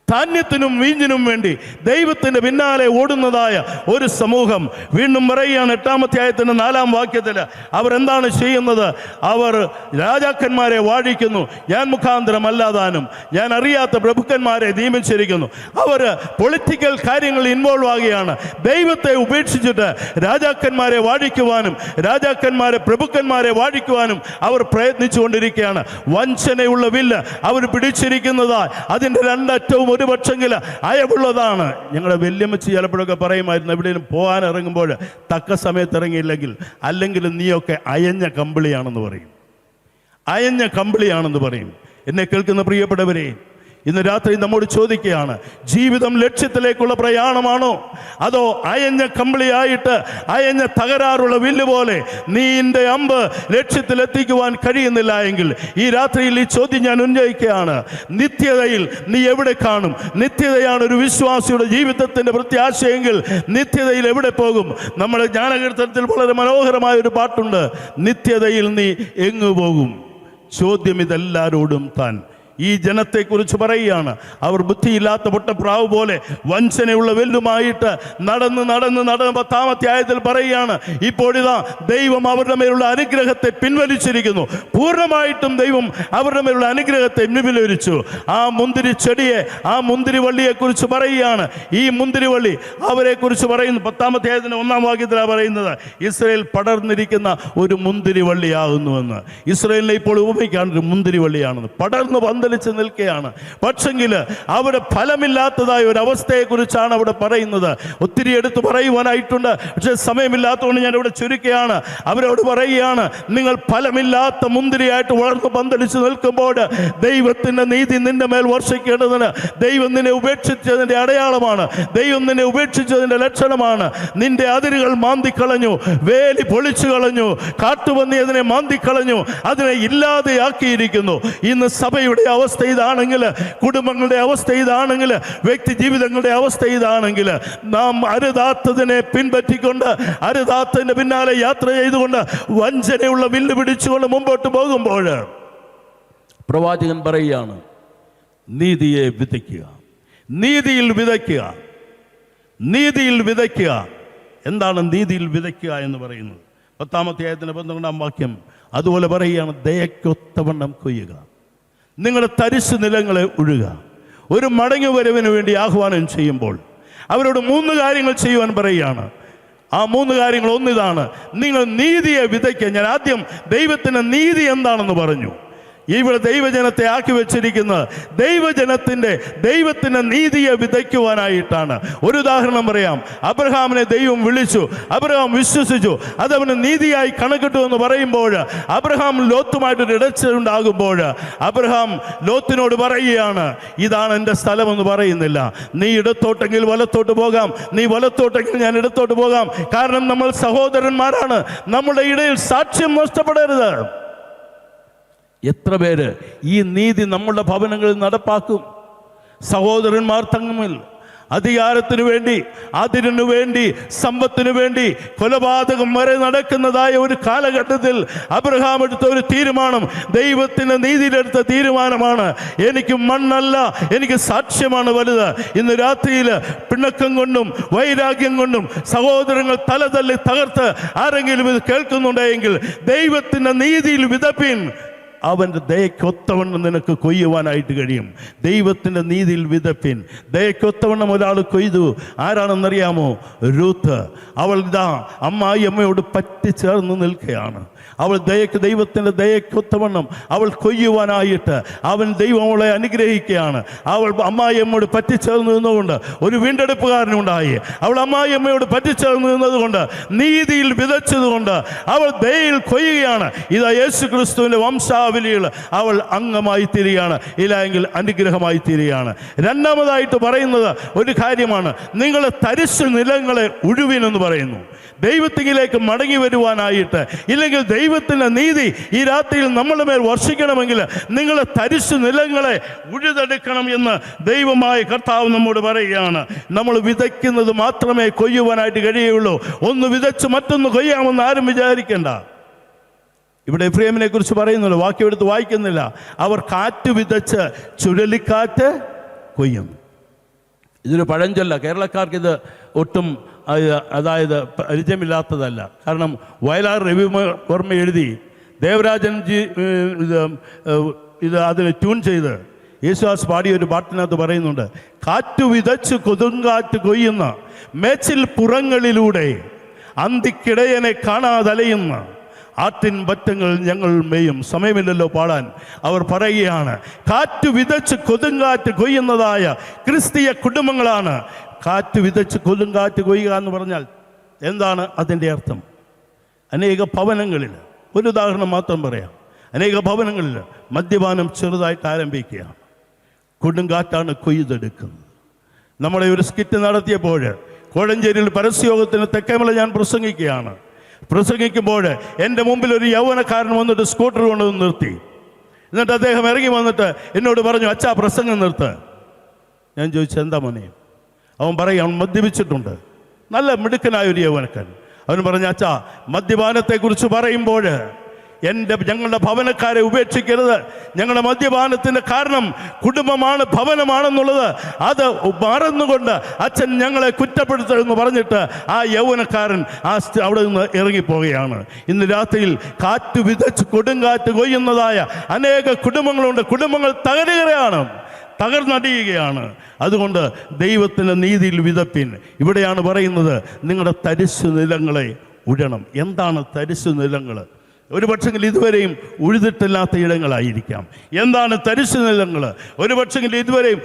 ധാന്യത്തിനും വീഞ്ഞിനും വേണ്ടി ദൈവത്തിൻ്റെ പിന്നാലെ ഓടുന്നതായ ഒരു സമൂഹം. വീണ്ടും പറയുകയാണ് 8-ാം അധ്യായത്തിൻ്റെ 4-ാം വാക്യത്തിൽ അവർ എന്താണ് ചെയ്യുന്നത്? അവർ രാജാക്കന്മാരെ വാഴിക്കുന്നു, ഞാൻ മുഖാന്തരം അല്ലാതാനും ഞാൻ അറിയാത്ത പ്രഭുക്കന്മാരെ നിയമിച്ചിരിക്കുന്നു. അവർ പൊളിറ്റിക്കൽ കാര്യങ്ങളിൽ ഇൻവോൾവ് ആകുകയാണ്. ദൈവത്തെ ഉപേക്ഷിച്ചിട്ട് രാജാക്കന്മാരെ വാഴിക്കുവാനും പ്രഭുക്കന്മാരെ വാഴിക്കുവാനും അവർ പ്രയത്നിച്ചു കൊണ്ടിരിക്കുകയാണ്. വഞ്ചനയുള്ള വില്ല് അവർ പിടിച്ചിരിക്കുന്നതാ അതിൻ്റെ രണ്ടറ്റവും ഒരു പക്ഷെങ്കിൽ അയവുള്ളതാണ്. ഞങ്ങളുടെ വല്യമ്മച്ചി ചിലപ്പോഴൊക്കെ പറയുമായിരുന്നു, എവിടെയും പോകാൻ ഇറങ്ങുമ്പോൾ തക്ക സമയത്ത് ഇറങ്ങിയില്ലെങ്കിൽ അല്ലെങ്കിൽ നീയൊക്കെ അയഞ്ഞ കമ്പിളിയാണെന്ന് പറയും. അയഞ്ഞ കമ്പിളിയാണെന്ന് പറയും. എന്നെ കേൾക്കുന്ന പ്രിയപ്പെട്ടവരെ, ഇന്ന് രാത്രി നമ്മോട് ചോദിക്കുകയാണ്, ജീവിതം ലക്ഷ്യത്തിലേക്കുള്ള പ്രയാണമാണോ, അതോ അയഞ്ഞ കമ്പിളിയായിട്ട് അയഞ്ഞ തകരാറുള്ള വില്ല് പോലെ നിന്റെ അമ്പ് ലക്ഷ്യത്തിലെത്തിക്കുവാൻ കഴിയുന്നില്ല എങ്കിൽ ഈ രാത്രിയിൽ ഈ ചോദ്യം ഞാൻ ഉന്നയിക്കുകയാണ്. നിത്യതയിൽ നീ എവിടെ കാണും? നിത്യതയാണ് ഒരു വിശ്വാസിയുടെ ജീവിതത്തിൻ്റെ പ്രത്യാശയെങ്കിൽ നിത്യതയിൽ എവിടെ പോകും? നമ്മുടെ ജ്ഞാനകീർത്തനത്തിൽ വളരെ മനോഹരമായ ഒരു പാട്ടുണ്ട്, നിത്യതയിൽ നീ എങ്ങു പോകും? ചോദ്യം ഇതെല്ലാവരോടും താൻ. ഈ ജനത്തെക്കുറിച്ച് പറയുകയാണ്, അവർ ബുദ്ധിയില്ലാത്ത പൊട്ടപ്രാവ് പോലെ വഞ്ചനയുള്ള വെല്ലുമായിട്ട് നടന്ന് 10-ാം അധ്യായത്തിൽ പറയുകയാണ്, ഇപ്പോഴിതാ ദൈവം അവരുടെ മേലുള്ള അനുഗ്രഹത്തെ പിൻവലിച്ചിരിക്കുന്നു. പൂർണ്ണമായിട്ടും ദൈവം അവരുടെ മേലുള്ള അനുഗ്രഹത്തെ പിൻവലിച്ചു. ആ മുന്തിരി ചെടിയെ, ആ മുന്തിരി വള്ളിയെക്കുറിച്ച് പറയുകയാണ്. ഈ മുന്തിരിവള്ളി അവരെക്കുറിച്ച് പറയുന്നു. 10-ാം അധ്യായത്തിൻ്റെ 1-ാം വാക്യത്തിലാണ് പറയുന്നത്, ഇസ്രായേൽ പടർന്നിരിക്കുന്ന ഒരു മുന്തിരി വള്ളിയാകുന്നുവെന്ന്. ഇസ്രായേലിനെ ഇപ്പോൾ ഉപമിക്കാണ് ഒരു മുന്തിരി വള്ളിയാണെന്ന്. പടർന്ന് പന്തലിച്ച് നിൽക്കുകയാണ്. പക്ഷെങ്കിൽ അവിടെ ഫലമില്ലാത്തതായ ഒരു അവസ്ഥയെക്കുറിച്ചാണ് അവിടെ പറയുന്നത്. ഒത്തിരി എടുത്ത് പറയുവാനായിട്ടുണ്ട്, പക്ഷെ സമയമില്ലാത്തതുകൊണ്ട് ഞാൻ ഇവിടെ ചുരുക്കുകയാണ്. അവരോട് പറയുകയാണ്, നിങ്ങൾ ഫലമില്ലാത്ത മുന്തിരിയായിട്ട് വളർന്ന് പന്തലിച്ച് നിൽക്കുമ്പോൾ ദൈവത്തിൻ്റെ നീതി നിന്റെ മേൽ വർഷിക്കേണ്ടതിന് ദൈവം നിന്നെ ഉപേക്ഷിച്ചതിൻ്റെ അടയാളമാണ്, ദൈവം നിന്നെ ഉപേക്ഷിച്ചതിൻ്റെ ലക്ഷണമാണ്. നിന്റെ അതിരുകൾ മാന്തിക്കളഞ്ഞു, വേലി പൊളിച്ചു കളഞ്ഞു, കാട്ടുപന്നി അതിനെ മാന്തിക്കളഞ്ഞു, അതിനെ ഇല്ലാതെയാക്കിയിരിക്കുന്നു. ഇന്ന് സഭയുടെ അവസ്ഥ ഇതാണെങ്കിൽ, കുടുംബങ്ങളുടെ അവസ്ഥ ഇതാണെങ്കിൽ, വ്യക്തി ജീവിതങ്ങളുടെ അവസ്ഥ ഇതാണെങ്കിൽ, നാം അരുതാത്തതിനെ പിൻപറ്റിക്കൊണ്ട് അരുതാത്തതിൻ്റെ പിന്നാലെ യാത്ര ചെയ്തുകൊണ്ട് വഞ്ചനയുള്ള വില്ല് പിടിച്ചുകൊണ്ട് മുമ്പോട്ട് പോകുമ്പോൾ പ്രവാചകൻ പറയുകയാണ്, നീതിയെ വിതയ്ക്കുക, നീതിയിൽ വിതയ്ക്കുക, നീതിയിൽ വിതയ്ക്കുക. എന്താണ് നീതിയിൽ വിതയ്ക്കുക എന്ന് പറയുന്നത്? 10-ാം അധ്യായത്തിൻ്റെ 12-ാം വാക്യം അതുപോലെ പറയുകയാണ്, ദയക്കൊത്തവണ്ണം കൊയ്യുക, നിങ്ങളുടെ തരിശു നിലങ്ങളെ ഉഴുക. ഒരു മടങ്ങുവരവിന് വേണ്ടി ആഹ്വാനം ചെയ്യുമ്പോൾ അവരോട് 3 കാര്യങ്ങൾ ചെയ്യുവാൻ പറയുകയാണ്. ആ 3 കാര്യങ്ങൾ ഒന്നിതാണ്, നിങ്ങൾ നീതിയെ വിതയ്ക്കുക. ഞാൻ ആദ്യം ദൈവത്തിൻ്റെ നീതി എന്താണെന്ന് പറഞ്ഞു. ഇവിടെ ദൈവജനത്തെ ആക്കി വെച്ചിരിക്കുന്നത് ദൈവത്തിൻ്റെ നീതിയെ വിതയ്ക്കുവാനായിട്ടാണ്. ഒരു ഉദാഹരണം പറയാം. അബ്രഹാമിനെ ദൈവം വിളിച്ചു, അബ്രഹാം വിശ്വസിച്ചു, അതവന് നീതിയായി കണക്കിട്ടു എന്ന് പറയുമ്പോൾ അബ്രഹാം ലോത്തുമായിട്ടൊരു ഇടച്ചുണ്ടാകുമ്പോൾ അബ്രഹാം ലോത്തിനോട് പറയുകയാണ്, ഇതാണ് എൻ്റെ സ്ഥലമെന്ന് പറയുന്നില്ല, നീ ഇടത്തോട്ടെങ്കിൽ വലത്തോട്ട് പോകാം, നീ വലത്തോട്ടെങ്കിൽ ഞാൻ ഇടത്തോട്ട് പോകാം. കാരണം നമ്മൾ സഹോദരന്മാരാണ്, നമ്മുടെ ഇടയിൽ സാക്ഷ്യം നഷ്ടപ്പെടരുത്. എത്ര പേര് ഈ നീതി നമ്മുടെ ഭവനങ്ങളിൽ നടപ്പാക്കും? സഹോദരന്മാർ തമ്മിൽ അധികാരത്തിനു വേണ്ടി, അതിനു വേണ്ടി, സമ്പത്തിനു വേണ്ടി കൊലപാതകം വരെ നടക്കുന്നതായ ഒരു കാലഘട്ടത്തിൽ അബ്രഹാം എടുത്ത ഒരു തീരുമാനം ദൈവത്തിൻ്റെ നീതിയിലെടുത്ത തീരുമാനമാണ്. എനിക്ക് മണ്ണല്ല, എനിക്ക് സാക്ഷ്യമാണ് വലുത്. ഇന്ന് രാത്രിയിൽ പിണക്കം കൊണ്ടും വൈരാഗ്യം കൊണ്ടും സഹോദരങ്ങൾ തലതല്ലി തകർത്ത് ആരെങ്കിലും ഇത് കേൾക്കുന്നുണ്ടെങ്കിൽ ദൈവത്തിൻ്റെ നീതിയിൽ വിതപ്പിൻ. അവൻ്റെ ദയക്കൊത്തവണ്ണം നിനക്ക് കൊയ്യുവാനായിട്ട് കഴിയും. ദൈവത്തിൻ്റെ നീതിയിൽ വിതപ്പിൻ. ദയക്കൊത്തവണ്ണം ഒരാൾ കൊയ്തു. ആരാണെന്നറിയാമോ? രൂത്ത്. അവൾ ഇതാ അമ്മായിയമ്മയോട് പറ്റിച്ചേർന്ന് നിൽക്കുകയാണ്. അവൾ ദൈവത്തിൻ്റെ ദയക്കൊത്തവണ്ണം അവൾ കൊയ്യുവാനായിട്ട് ദൈവം അവളെ അനുഗ്രഹിക്കുകയാണ്. അവൾ അമ്മായിയമ്മയോട് പറ്റിച്ചേർന്ന് നിന്നുകൊണ്ട് ഒരു വീണ്ടെടുപ്പുകാരനുണ്ടായി. അവൾ അമ്മായിയമ്മയോട് പറ്റിച്ചേർന്ന് നിന്നതുകൊണ്ട്, നീതിയിൽ വിതച്ചതുകൊണ്ട് അവൾ ദയയിൽ കൊയ്യുകയാണ്. ഇതാ യേശു ക്രിസ്തുവിൻ്റെ വംശാവലിയിൽ അവൾ അംഗമായി തീരുകയാണ്, ഇല്ലെങ്കിൽ അനുഗ്രഹമായി തീരുകയാണ്. രണ്ടാമതായിട്ട് പറയുന്നത് ഒരു കാര്യമാണ്, നിങ്ങളെ തരിശു നിലങ്ങളെ ഉഴുവിനെന്ന് പറയുന്നു. ദൈവത്തിലേക്ക് മടങ്ങി വരുവാനായിട്ട്, ഇല്ലെങ്കിൽ ദൈവത്തിൻ്റെ നീതി ഈ രാത്രിയിൽ നമ്മുടെ മേൽ വർഷിക്കണമെങ്കിൽ നിങ്ങളെ തരിശു നിലങ്ങളെ ഉഴുതെടുക്കണം എന്ന് ദൈവമായ കർത്താവ് നമ്മോട് പറയുകയാണ്. നമ്മൾ വിതയ്ക്കുന്നത് മാത്രമേ കൊയ്യുവാനായിട്ട് കഴിയുള്ളൂ. ഒന്ന് വിതച്ച് മറ്റൊന്ന് കൊയ്യാമെന്ന് ആരും വിചാരിക്കേണ്ട. ഇവിടെ എഫ്രൈമിനെ കുറിച്ച് പറയുന്നുണ്ട്, വാക്യം എടുത്ത് വായിക്കുന്നില്ല. അവർ കാറ്റ് വിതച്ച് ചുഴലിക്കാറ്റ് കൊയ്യും. ഇതൊരു പഴഞ്ചൊല്ല. കേരളക്കാർക്ക് ഇത് ഒട്ടും പരിചയമില്ലാത്തതല്ല. കാരണം വയലാർ രവിവർമ്മ എഴുതി, ദേവരാജൻ ജി അതിന് ട്യൂൺ ചെയ്ത് യേശുദാസ് പാടിയ ഒരു പാട്ടിനകത്ത് പറയുന്നുണ്ട്, കാറ്റു വിതച്ച് കൊടുങ്കാറ്റ് കൊയ്യുന്ന മേച്ചിൽ പുറങ്ങളിലൂടെ അന്തിക്കിടയനെ കാണാതലയുന്ന ആട്ടിൻ പറ്റങ്ങൾ ഞങ്ങൾ മേയും. സമയമില്ലല്ലോ പാടാൻ. അവർ പറയുകയാണ്, കാറ്റ് വിതച്ച് കൊടുങ്കാറ്റ് കൊയ്യുന്നതായ ക്രിസ്തീയ കുടുംബങ്ങളാണ്. കാറ്റ് വിതച്ച് കൊടുങ്കാറ്റ് കൊയ്യുക എന്ന് പറഞ്ഞാൽ എന്താണ് അതിൻ്റെ അർത്ഥം? അനേക ഭവനങ്ങളിൽ, ഒരു ഉദാഹരണം മാത്രം പറയാം, അനേക ഭവനങ്ങളിൽ മദ്യപാനം ചെറുതായിട്ട് ആരംഭിക്കുകയാണ്. കൊടുങ്കാറ്റാണ് കൊയ്തെടുക്കുന്നത്. നമ്മുടെ ഒരു സ്കിറ്റ് നടത്തിയപ്പോൾ കോഴഞ്ചേരിയിൽ പരസ്യയോഗത്തിന് തെക്കേമല ഞാൻ പ്രസംഗിക്കുമ്പോൾ എൻ്റെ മുമ്പിൽ ഒരു യൗവനക്കാരൻ വന്നിട്ട് സ്കൂട്ടർ കൊണ്ടുവന്ന് നിർത്തി. എന്നിട്ട് അദ്ദേഹം ഇറങ്ങി വന്നിട്ട് എന്നോട് പറഞ്ഞു, അച്ഛാ പ്രസംഗം നിർത്ത്. ഞാൻ ചോദിച്ചു, എന്താ മോനെ? അവൻ പറയും, അവൻ മദ്യപിച്ചിട്ടുണ്ട്. നല്ല മിടുക്കനായ ഒരു യൗവനക്കാരൻ. അവൻ പറഞ്ഞു, അച്ഛാ മദ്യപാനത്തെക്കുറിച്ച് പറയുമ്പോൾ ഞങ്ങളുടെ ഭവനക്കാരെ ഉപേക്ഷിക്കരുത്. ഞങ്ങളുടെ മദ്യപാനത്തിൻ്റെ കാരണം കുടുംബമാണ്, ഭവനമാണെന്നുള്ളത് അത് മറന്നുകൊണ്ട് അച്ഛൻ ഞങ്ങളെ കുറ്റപ്പെടുത്തരുതെന്ന് പറഞ്ഞിട്ട് ആ യൗവനക്കാരൻ അവിടെ നിന്ന് ഇറങ്ങിപ്പോവുകയാണ്. ഇന്ന് രാത്രിയിൽ കാറ്റ് വിതച്ച് കൊടുങ്കാറ്റ് കൊയ്യുന്നതായ അനേക കുടുംബങ്ങളുണ്ട്. കുടുംബങ്ങൾ തകർന്നടിയുകയാണ്. അതുകൊണ്ട് ദൈവത്തിൻ്റെ നീതിയിൽ വിതപ്പിൻ. ഇവിടെയാണ് പറയുന്നത്, നിങ്ങളുടെ തരിശു നിലങ്ങളെ ഉഴണം. എന്താണ് തരിശു നിലങ്ങൾ? ഒരു പക്ഷെങ്കിൽ ഇതുവരെയും ഉഴുതിട്ടില്ലാത്ത ഇടങ്ങളായിരിക്കാം. എന്താണ് തരിശു നിലങ്ങൾ? ഒരു പക്ഷെങ്കിൽ ഇതുവരെയും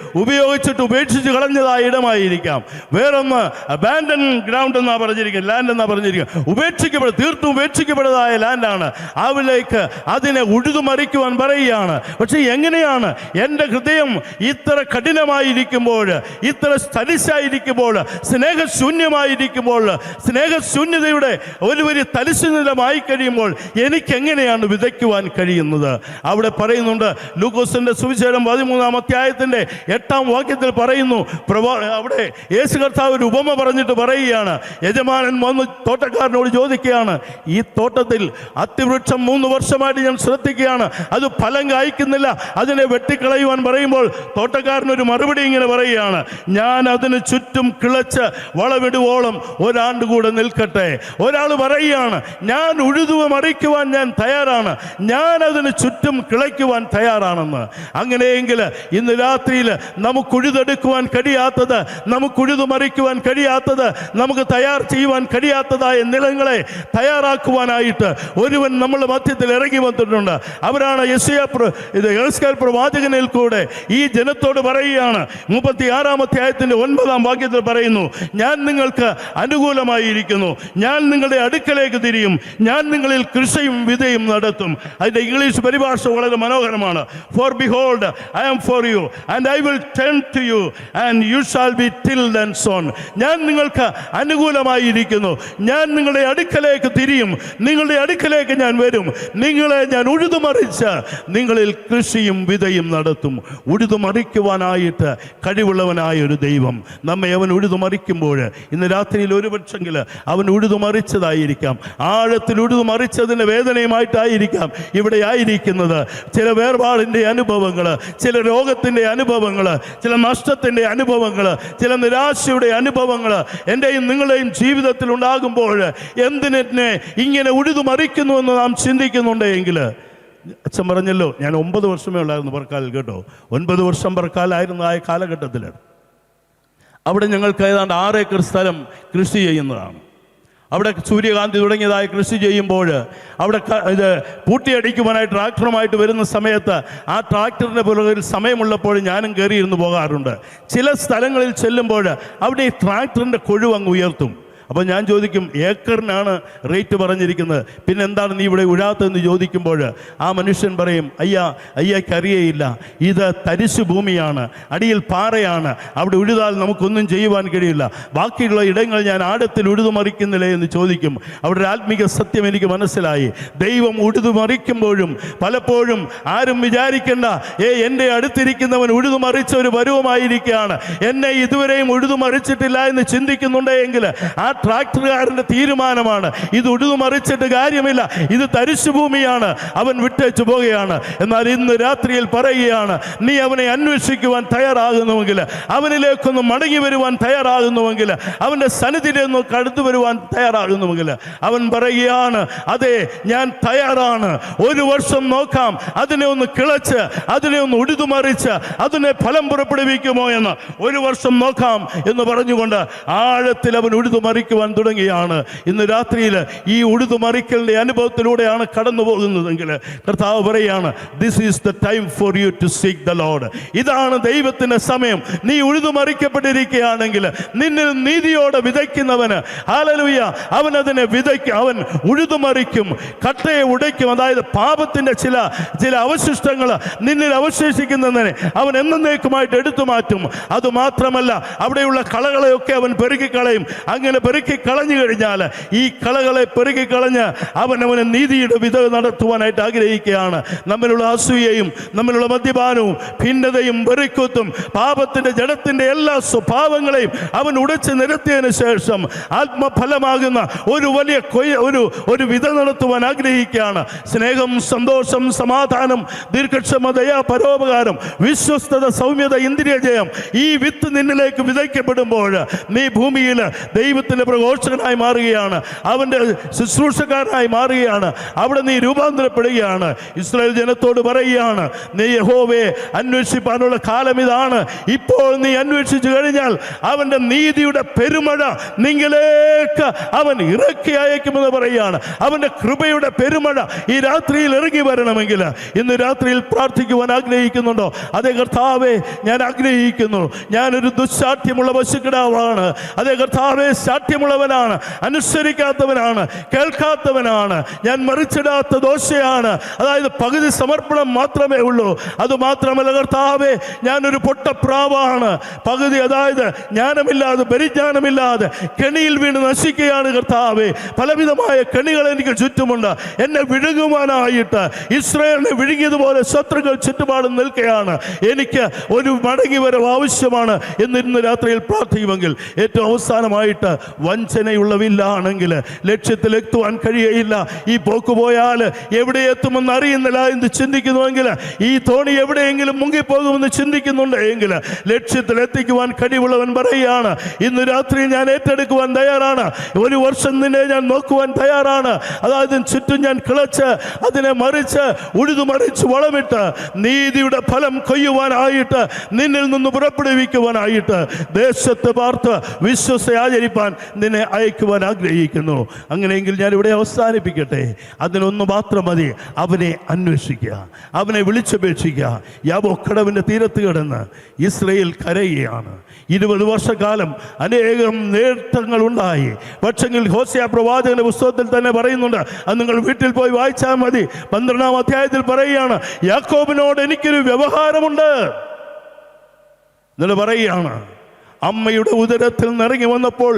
ഉപേക്ഷിച്ച് കളഞ്ഞതായ ഇടമായിരിക്കാം. വേറൊന്ന് അബാൻഡൻ ഗ്രൗണ്ട് എന്നാണ് പറഞ്ഞിരിക്കുന്നത്, ലാൻഡ് എന്നാണ് പറഞ്ഞിരിക്കുന്നത്. തീർത്തും ഉപേക്ഷിക്കപ്പെട്ടതായ ലാൻഡാണ്. അവിടേക്ക് അതിനെ ഉഴുതുമറിക്കുവാൻ പറയുകയാണ്. പക്ഷെ എങ്ങനെയാണ്? എൻ്റെ ഹൃദയം ഇത്ര കഠിനമായിരിക്കുമ്പോൾ, ഇത്ര തരിശായിരിക്കുമ്പോൾ, സ്നേഹശൂന്യമായിരിക്കുമ്പോൾ, സ്നേഹശൂന്യതയുടെ ഒരു വലിയ തരിശു നിലമായി കഴിയുമ്പോൾ എനിക്കെങ്ങനെയാണ് വിതയ്ക്കുവാൻ കഴിയുന്നത്? അവിടെ പറയുന്നുണ്ട്, ലൂക്കോസിന്റെ സുവിശേഷം 13-ാം അധ്യായത്തിന്റെ 8-ാം വാക്യത്തിൽ പറയുന്നു, അവിടെ യേശു കർത്താവ് ഒരു ഉപമ പറഞ്ഞിട്ട് പറയുകയാണ്, യജമാനൻ വന്ന് തോട്ടക്കാരനോട് ചോദിക്കുകയാണ്, ഈ തോട്ടത്തിൽ അത്തിവൃക്ഷം 3 വർഷമായിട്ട് ഞാൻ ശ്രദ്ധിക്കുകയാണ്, അത് ഫലം കായ്ക്കുന്നില്ല, അതിനെ വെട്ടിക്കളയുവാൻ പറയുമ്പോൾ തോട്ടക്കാരനൊരു മറുപടി ഇങ്ങനെ പറയുകയാണ്, ഞാൻ അതിന് ചുറ്റും കിളച്ച് വളമിടുവോളം ഒരാണ്ട് കൂടെ നിൽക്കട്ടെ. ഒരാൾ പറയുകയാണ്, ഞാൻ ഉഴുതുവ മറിക്കുവാൻ ഞാൻ തയ്യാറാണ്, ഞാൻ അതിന് ചുറ്റും കിളയ്ക്കുവാൻ തയ്യാറാണെന്ന്. അങ്ങനെയെങ്കിൽ ഇന്ന് രാത്രിയിൽ നമുക്ക് ഉഴുതെടുക്കുവാൻ കഴിയാത്തത്, നമുക്ക് ഉഴുതുമറിക്കുവാൻ കഴിയാത്തത്, നമുക്ക് തയ്യാർ ചെയ്യുവാൻ കഴിയാത്തതായ നിലങ്ങളെ തയ്യാറാക്കുവാനായിട്ട് ഒരുവൻ നമ്മളുടെ മധ്യത്തിൽ ഇറങ്ങി വന്നിട്ടുണ്ട്. അവരാണ് യെശയ്യാ പ്രവാചകനിൽ കൂടെ ഈ ജനത്തോട് പറയുകയാണ്. 36-ാം അധ്യായത്തിന്റെ 9-ാം വാക്യത്തിൽ പറയുന്നു, ഞാൻ നിങ്ങൾക്ക് അനുകൂലമായിരിക്കുന്നു, ഞാൻ നിങ്ങളുടെ അടുക്കലേക്ക് തിരിയും, ഞാൻ നിങ്ങളിൽ കൃഷയും കൃഷിയും വിതയും നടത്തും. അതിൻ്റെ ഇംഗ്ലീഷ് പരിഭാഷ വളരെ മനോഹരമാണ്. For behold I am for you and I will tend to you and you shall be tilled and sown. ഞാൻ നിങ്ങൾക്ക് അനുകൂലമായിരിക്കുന്നു, ഞാൻ നിങ്ങളുടെ അടുക്കലേക്ക് തിരിയും, നിങ്ങളുടെ അടുക്കലേക്ക് ഞാൻ വരും, നിങ്ങളെ ഞാൻ ഉഴുതുമറിച്ച് നിങ്ങളിൽ കൃഷിയും വിതയും നടത്തും. ഉഴുതുമറിക്കുവാനായിട്ട് കഴിവുള്ളവനായ ഒരു ദൈവം നമ്മെ അവൻ ഉഴുതുമറിക്കുമ്പോൾ ഇന്ന് രാത്രിയിൽ ഒരുപക്ഷെങ്കിൽ അവൻ ഉഴുതുമറിച്ചതായിരിക്കാം, ആഴത്തിൽ ഉഴുതുമറിച്ചതിൻ്റെ വേദനയുമായിട്ടായിരിക്കാം ഇവിടെ ആയിരിക്കുന്നത്. ചില വേർപാടിൻ്റെ അനുഭവങ്ങൾ, ചില രോഗത്തിൻ്റെ അനുഭവങ്ങൾ, ചില നഷ്ടത്തിൻ്റെ അനുഭവങ്ങൾ, ചില നിരാശയുടെ അനുഭവങ്ങൾ എൻ്റെയും നിങ്ങളുടെയും ജീവിതത്തിൽ ഉണ്ടാകുമ്പോൾ എന്തിനെ ഇങ്ങനെ ഉഴുതുമറിക്കുന്നുവെന്ന് നാം ചിന്തിക്കുന്നുണ്ടെങ്കിൽ, അച്ഛൻ പറഞ്ഞല്ലോ ഞാൻ 9 വർഷമേ ഉള്ളായിരുന്നു പറക്കാലിൽ കേട്ടോ. 9 വർഷം പറക്കാലായിരുന്ന ആ കാലഘട്ടത്തിൽ അവിടെ ഞങ്ങൾക്ക് ഏതാണ്ട് 6 ഏക്കർ സ്ഥലം കൃഷി ചെയ്യുന്നതാണ്. അവിടെ സൂര്യകാന്തി തുടങ്ങിയതായി കൃഷി ചെയ്യുമ്പോൾ അവിടെ ഇത് പൂട്ടിയടിക്കുവാനായി ട്രാക്ടറുമായിട്ട് വരുന്ന സമയത്ത് ആ ട്രാക്ടറിൻ്റെ പുറകിൽ സമയമുള്ളപ്പോൾ ഞാനും കയറിയിരുന്നു പോകാറുണ്ട്. ചില സ്ഥലങ്ങളിൽ ചെല്ലുമ്പോൾ അവിടെ ഈ ട്രാക്ടറിൻ്റെ കൊഴുവ് അങ്ങ് ഉയർത്തും. അപ്പോൾ ഞാൻ ചോദിക്കും, ഏക്കറിനാണ് റേറ്റ് പറഞ്ഞിരിക്കുന്നത്, പിന്നെ എന്താണ് നീ ഇവിടെ ഉഴാത്തതെന്ന് ചോദിക്കുമ്പോൾ ആ മനുഷ്യൻ പറയും, അയ്യക്കറിയേയില്ല, ഇത് തരിശു ഭൂമിയാണ്, അടിയിൽ പാറയാണ്, അവിടെ ഉഴുതാൽ നമുക്കൊന്നും ചെയ്യുവാൻ കഴിയില്ല, ബാക്കിയുള്ള ഇടങ്ങൾ ഞാൻ ആഴത്തിൽ ഉഴുതുമറിക്കുന്നില്ലേ എന്ന് ചോദിക്കും. അവിടെ ഒരു ആത്മീക സത്യം എനിക്ക് മനസ്സിലായി. ദൈവം ഉഴുതുമറിക്കുമ്പോഴും പലപ്പോഴും ആരും വിചാരിക്കേണ്ട എൻ്റെ അടുത്തിരിക്കുന്നവൻ ഉഴുതുമറിച്ച ഒരു പരുവമായിരിക്കുകയാണ്, എന്നെ ഇതുവരെയും ഉഴുതുമറിച്ചിട്ടില്ല എന്ന് ചിന്തിക്കുന്നുണ്ടെങ്കിൽ ആ ട്രാക്ടറുകാരൻ്റെ തീരുമാനമാണ്, ഇത് ഉഴുതുമറിച്ചിട്ട് കാര്യമില്ല, ഇത് തരിശുഭൂമിയാണ്, അവൻ വിട്ടേച്ചു പോവുകയാണ്. എന്നാൽ ഇന്ന് രാത്രിയിൽ പറയുകയാണ്, നീ അവനെ അന്വേഷിക്കുവാൻ തയ്യാറാകുന്നുവെങ്കിൽ, അവനിലേക്കൊന്ന് മടങ്ങി വരുവാൻ തയ്യാറാകുന്നുവെങ്കിൽ, അവൻ്റെ സന്നിധിയിലൊന്ന് കടന്നു വരുവാൻ തയ്യാറാകുന്നുവെങ്കിൽ, അവൻ പറയുകയാണ്, അതെ ഞാൻ തയ്യാറാണ്, 1 വർഷം നോക്കാം, അതിനെ ഒന്ന് കിളച്ച്, അതിനെ ഒന്ന് ഉഴുതുമറിച്ച് അതിനെ ഫലം പുറപ്പെടുവിക്കുമോ എന്ന് 1 വർഷം നോക്കാം എന്ന് പറഞ്ഞുകൊണ്ട് ആഴത്തിൽ അവൻ ഉഴുതുമറിക്കുവാൻ തുടങ്ങിയാണ്. ഇന്ന് രാത്രിയിൽ ഈ ഉഴുതുമറിക്കലിൻ്റെ അനുഭവത്തിലൂടെയാണ് കടന്നു പോകുന്നതെങ്കിൽ കർത്താവ് പറയുകയാണ്, this is the time for you to seek the Lord. ഇതാണ് ദൈവത്തിൻ്റെ സമയം. നീ ഉഴുതുമറിക്കപ്പെട്ടിരിക്കുകയാണെങ്കിൽ നിന്നിൽ നീതിയോടെ വിതയ്ക്കുന്നവന് ഹല്ലേലൂയ അവൻ അതിനെ വിതയ്ക്കും, അവൻ ഉഴുതുമറിക്കും, കട്ടയെ ഉടയ്ക്കും. അതായത് പാപത്തിൻ്റെ ചില അവശിഷ്ടങ്ങൾ നിന്നിൽ അവശേഷിക്കുന്നതിനെ അവൻ എന്നേക്കുമായിട്ട് എടുത്തു മാറ്റും. അതുമാത്രമല്ല അവിടെയുള്ള കളകളെയൊക്കെ അവൻ പെരുക്കിക്കളയും. അങ്ങനെ പെരുക്കിക്കളഞ്ഞു കഴിഞ്ഞാൽ ഈ കളകളെ പെരുക്കിക്കളഞ്ഞ് അവനവന് നീതിയുടെ വിധ നടത്തുവാനായിട്ട് ആഗ്രഹിക്കുകയാണ്. നമ്മിലുള്ള അസൂയയും നമ്മിലുള്ള മദ്യപാനവും ഭിന്നതയും വെറിക്കുത്തും പാപത്തിൻ്റെ ജഡത്തിൻ്റെ എല്ലാ സ്വഭാവങ്ങളെയും അവൻ ഉടച്ച് നിരത്തിയതിനു ശേഷം ആത്മഫലമാകുന്ന ഒരു വലിയ ഒരു വിധ നടത്തുവാൻ ആഗ്രഹിക്കുകയാണ്. സ്നേഹം, സന്തോഷം, സമാധാനം, ദീർഘക്ഷമ, ദയ, പരോപകാരം, വിശ്വസ്തത, സൗമ്യത, ഇന്ദ്രിയജയം, ഈ വിത്ത് നിന്നിലേക്ക് വിതയ്ക്കപ്പെടുമ്പോൾ നീ ഭൂമിയിൽ ദൈവത്തിൻ്റെ പ്രഘോഷകനായി മാറുകയാണ്, അവൻ്റെ ശുശ്രൂഷക്കാരനായി മാറുകയാണ്. അവിടെ നീ രൂപാന്തരപ്പെടുകയാണ്. ഇസ്രായേൽ ജനത്തോട് പറയുകയാണ്, നീ യഹോവയെ അന്വേഷിപ്പാനുള്ള കാലം ഇതാണ്. ഇപ്പോൾ നീ അന്വേഷിച്ചു കഴിഞ്ഞാൽ അവൻ്റെ നീതിയുടെ പെരുമഴ നിങ്ങളിലേക്ക് അവൻ ഇറക്കി അയക്കുമെന്ന് പറയുകയാണ്. അവൻ്റെ കൃപയുടെ പെരുമഴ ഈ രാത്രിയിൽ ഇറങ്ങി വരണമെങ്കിൽ ഇന്ന് രാത്രിയിൽ പ്രാർത്ഥിക്കുവാൻ ആഗ്രഹിക്കുന്നുണ്ടോ? അതേ കർത്താവേ, ഞാൻ ആഗ്രഹിക്കുന്നു. ഞാനൊരു ദുസ്സാഠ്യമുള്ള പശുക്കിടാവാണ്. അതേ കർത്താവേ, സാഠ്യമുള്ളവനാണ്, അനുസരിക്കാത്തവനാണ്, കേൾക്കാത്തവനാണ്, ഞാൻ മറിച്ചിടാത്ത ദോഷയാണ്. അതായത് പകുതി സമർപ്പണം മാത്രമേ ഉള്ളൂ. അതുമാത്രമല്ല കർത്താവേ, ഞാനൊരു പൊട്ടപ്രാവാണ്. പകുതി, അതായത് ജ്ഞാനമില്ലാതെ പരിജ്ഞാനമില്ലാതെ കെണിയിൽ വീണ് നശിക്കുകയാണ് കർത്താവേ. പലവിധമായ കെണികൾ എനിക്ക് ചുറ്റുമുണ്ട്. എന്നെ വിഴുങ്ങുവാനായിട്ട് ഇസ്രായേലിനെ വിഴുങ്ങിയതുപോലെ ശത്രുക്കൾ ചുറ്റുപാടും നിൽക്കുകയാണ്. എനിക്ക് ഒരു മടങ്ങി വരവ് ആവശ്യമാണ് എന്ന് ഇന്ന് രാത്രിയിൽ പ്രാർത്ഥിക്കുമെങ്കിൽ, ഏറ്റവും അവസാനമായിട്ട് വഞ്ചനയുള്ളവില്ലാണെങ്കിൽ ലക്ഷ്യത്തിലെത്തുവാൻ കഴിയയില്ല. ഈ പോക്ക് പോയാൽ എവിടെ എത്തുമെന്ന് അറിയുന്നില്ല എന്ന് ചിന്തിക്കുന്നുവെങ്കിൽ, ഈ തോണി എവിടെയെങ്കിലും മുങ്ങിപ്പോകുമെന്ന് ചിന്തിക്കുന്നുണ്ടെങ്കിൽ, ലക്ഷ്യത്തിലെത്തിക്കുവാൻ കഴിവുള്ളവൻ പറയുകയാണ്, ഇന്ന് രാത്രി ഞാൻ ഏറ്റെടുക്കുവാൻ തയ്യാറാണ്. 1 വർഷം നിന്നെ ഞാൻ നോക്കുവാൻ തയ്യാറാണ്. അതായത് ചുറ്റും ഞാൻ കിളച്ച് അതിനെ മറിച്ച് ഉഴുതുമറിച്ച് വളമിട്ട് നീതിയുടെ ഫലം കൊയ്യുവാനായിട്ട് നിന്നിൽ നിന്ന് പുറപ്പെടുവിക്കുവാനായിട്ട് ദേശത്ത് പാർത്ത് വിശ്വസ ആചരിപ്പാൻ നിന്നെ അയക്കുവാൻ ആഗ്രഹിക്കുന്നു. അങ്ങനെയെങ്കിൽ ഞാനിവിടെ അവസാനിപ്പിക്കട്ടെ. അതിനൊന്ന് മാത്രം മതി, അവനെ അന്വേഷിക്കുക, അവനെ വിളിച്ചപേക്ഷിക്കുക. യാബോക്കടവിൻ്റെ തീരത്ത് കിടന്ന് ഇസ്രയേൽ കരയുകയാണ്. 20 വർഷക്കാലം അനേകം നേട്ടങ്ങൾ ഉണ്ടായി. പക്ഷെങ്കിൽ ഹോശേയ പ്രവാചകന്റെ പുസ്തകത്തിൽ തന്നെ പറയുന്നുണ്ട്, അത് നിങ്ങൾ വീട്ടിൽ പോയി വായിച്ചാൽ മതി. 12-ാം അധ്യായത്തിൽ പറയുകയാണ്, യാക്കോബിനോട് എനിക്കൊരു വ്യവഹാരമുണ്ട് എന്നിട്ട് പറയുകയാണ്, അമ്മയുടെ ഉദരത്തിൽ നിന്നിറങ്ങി വന്നപ്പോൾ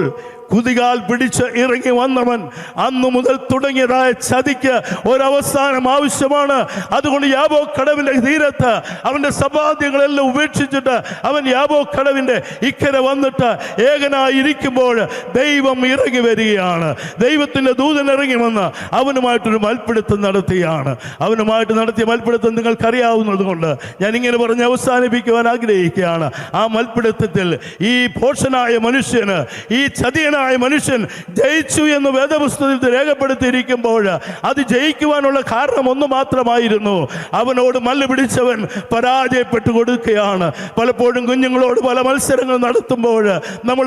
കുതികാൽ പിടിച്ച് ഇറങ്ങി വന്നവൻ അന്നു മുതൽ തുടങ്ങിയതായ ചതിക്ക് ഒരവസാനം ആവശ്യമാണ്. അതുകൊണ്ട് യാബോക്കടവിൻ്റെ തീരത്ത് അവൻ്റെ സമ്പാദ്യങ്ങളെല്ലാം ഉപേക്ഷിച്ചിട്ട് അവൻ യാബോക്കടവിൻ്റെ ഇക്കരെ വന്നിട്ട് ഏകനായിരിക്കുമ്പോൾ ദൈവം ഇറങ്ങി വരികയാണ്. ദൈവത്തിൻ്റെ ദൂതൻ ഇറങ്ങി വന്ന് അവനുമായിട്ടൊരു മൽപ്പിടുത്തം നടത്തുകയാണ്. അവനുമായിട്ട് നടത്തിയ മൽപ്പിടുത്തം നിങ്ങൾക്കറിയാവുന്നത് കൊണ്ട് ഞാൻ ഇങ്ങനെ പറഞ്ഞ് അവസാനിപ്പിക്കുവാൻ ആഗ്രഹിക്കുകയാണ്. ആ മൽപ്പിടുത്തത്തിൽ ഈ ഭോഷനായ മനുഷ്യന്, ഈ ചതിയനായ മനുഷ്യൻ ജയിച്ചു എന്ന് വേദപുസ്തകത്തിൽ രേഖപ്പെടുത്തിയിരിക്കുമ്പോൾ അത് ജയിക്കുവാനുള്ള കാരണം ഒന്ന് മാത്രമായിരുന്നു, അവനോട് മല്ല് പിടിച്ചവൻ പരാജയപ്പെട്ടു കൊടുക്കുകയാണ്. പലപ്പോഴും കുഞ്ഞുങ്ങളോട് പല മത്സരങ്ങൾ നടത്തുമ്പോൾ നമ്മൾ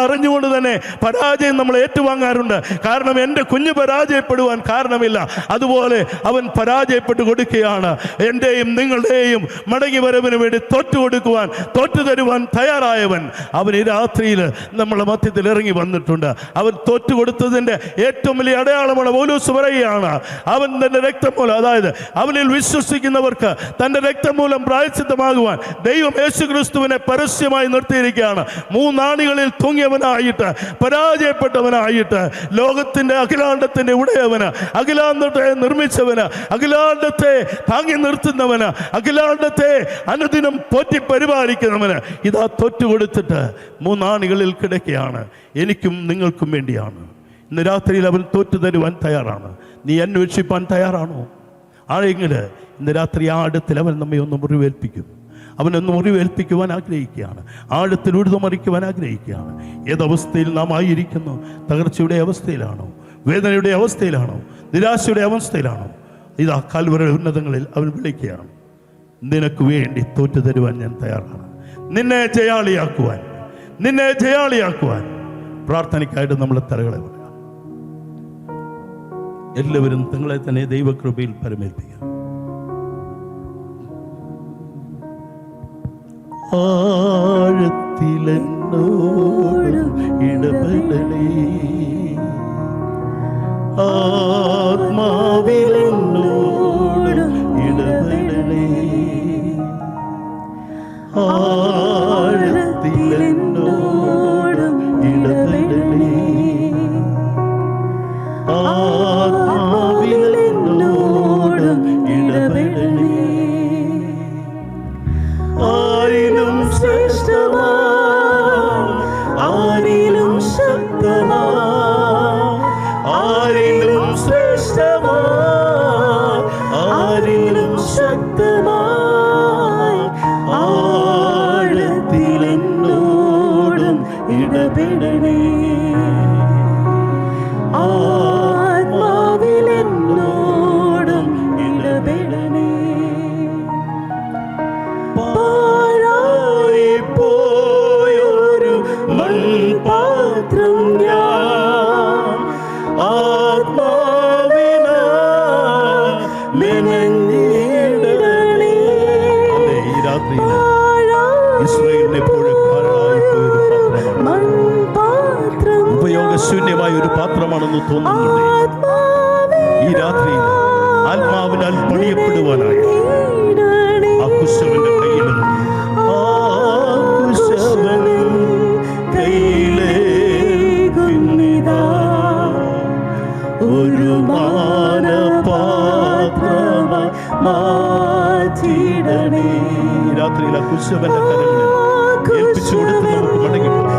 അറിഞ്ഞുകൊണ്ട് തന്നെ പരാജയം നമ്മൾ ഏറ്റുവാങ്ങാറുണ്ട്. കാരണം എൻ്റെ കുഞ്ഞ് പരാജയപ്പെടുവാൻ കാരണമില്ല. അതുപോലെ അവൻ പരാജയപ്പെട്ടു കൊടുക്കുകയാണ്. എൻ്റെയും നിങ്ങളുടെയും മടങ്ങി വരവിന് വേണ്ടി തോറ്റു തരുവാൻ തയ്യാറായവൻ അവൻ ഈ രാത്രിയിൽ നമ്മളെ മധ്യത്തിൽ ഇറങ്ങി വന്നിട്ടുണ്ട്. അവൻ തോറ്റുകൊടുത്തതിൻ്റെ ഏറ്റവും വലിയ അടയാളമാണ് പൗലോസ് പറയുകയാണ്, അവൻ തൻ്റെ രക്തം മൂലം, അതായത് അവനിൽ വിശ്വസിക്കുന്നവർക്ക് തൻ്റെ രക്തം മൂലം പ്രായശ്ചിത്തമാകുവാൻ ദൈവം യേശുക്രിസ്തുവിനെ പരസ്യമായി നിർത്തിയിരിക്കുകയാണ്. 3 ആണികളിൽ തൂങ്ങിയവനായിട്ട്, പരാജയപ്പെട്ടവനായിട്ട്, ലോകത്തിൻ്റെ അഖിലാണ്ടത്തിൻ്റെ ഉടയവന്, അഖിലാണ്ടത്തെ നിർമ്മിച്ചവന്, അഖിലാണ്ടത്തെ താങ്ങി നിർത്തുന്നവന്, അഖിലാണ്ടത്തെ അനുദിനം പോറ്റി പരിപാലിക്കുന്നവന് ഇതാ തോറ്റുകൊടുത്തിട്ട് 3 ആണികളിൽ കിടക്കുകയാണ്. എനിക്കും നിങ്ങൾക്കും വേണ്ടിയാണ്. ഇന്ന് രാത്രിയിൽ അവൻ തോറ്റു തരുവാൻ തയ്യാറാണ്. നീ അന്വേഷിപ്പാൻ തയ്യാറാണോ? ആരെങ്കിൽ ഇന്ന് രാത്രി ആഴത്തിൽ അവൻ നമ്മെ ഒന്ന് മുറിവേൽപ്പിക്കും. അവനൊന്ന് മുറിവേൽപ്പിക്കുവാൻ ആഗ്രഹിക്കുകയാണ്. ആഴത്തിൽ ഉഴുതുമറിക്കുവാൻ ആഗ്രഹിക്കുകയാണ്. ഏതവസ്ഥയിൽ നാം ആയിരിക്കുന്നു? തകർച്ചയുടെ അവസ്ഥയിലാണോ? വേദനയുടെ അവസ്ഥയിലാണോ? നിരാശയുടെ അവസ്ഥയിലാണോ? ഇതാ കാൽവരിയുടെ ഉന്നതങ്ങളിൽ അവൻ വിളിക്കുകയാണ്, നിനക്ക് വേണ്ടി തോറ്റു തരുവാൻ ഞാൻ തയ്യാറാണ്. നിന്നെ ജയാളിയാക്കുവാൻ പ്രാർത്ഥനയ്ക്കായിട്ട് നമ്മളെ തലകളെ വിടുക. എല്ലാവരും തങ്ങളെ തന്നെ ദൈവകൃപയിൽ പരമേൽപ്പിക്കുക. ആഴത്തിലെന്നോട് ഇടപെടലേ, ആത്മാവിലെന്നോട് ഇടപെടലേ, ആഴത്തിലെന്നോട് ഇടപെടലേ, ആത്മാവിലെന്നോട് ഇടപെടലേ. ആരിലും ശ്രേഷ്ഠമാ, ആരിലും ശക്തമാ, ആരിലും ശ്രേഷ്ഠമാ, ആരിലും ശക്തമാ, ആഴത്തിലെന്നോടും ഇടപെടണേ, ആത്മാവിലെന്നോടും ഇടപെടണേ. പാഴായി പോയൊരു മൺപാത്രം ഞാൻ ആത്മാവിനാൽ മെനഞ്ഞിടണേ. ഈ രാത്രിയിൽ ഇസ്രായേലിനെ പോലെ പാഴായി പോയൊരു പാത്രമാണ്, ഉപയോഗശൂന്യമായ ഒരു പാത്രമാണെന്ന് തോന്നുന്നുണ്ട്. ഈ രാത്രിയിൽ ആത്മാവിനാൽ പണിയപ്പെടുവാനായി ആ കുശവന്റെ കയ്യിലേക്കുന്നിതാ ഒരു മാനപാത്രമായി മാറ്റിടണേ. രാത്രിയിൽ ആ കുശവന്റെ കരങ്ങളിൽ ഏൽപ്പിച്ചു കൊടുത്ത് നമുക്ക് മടങ്ങിപ്പോകാം.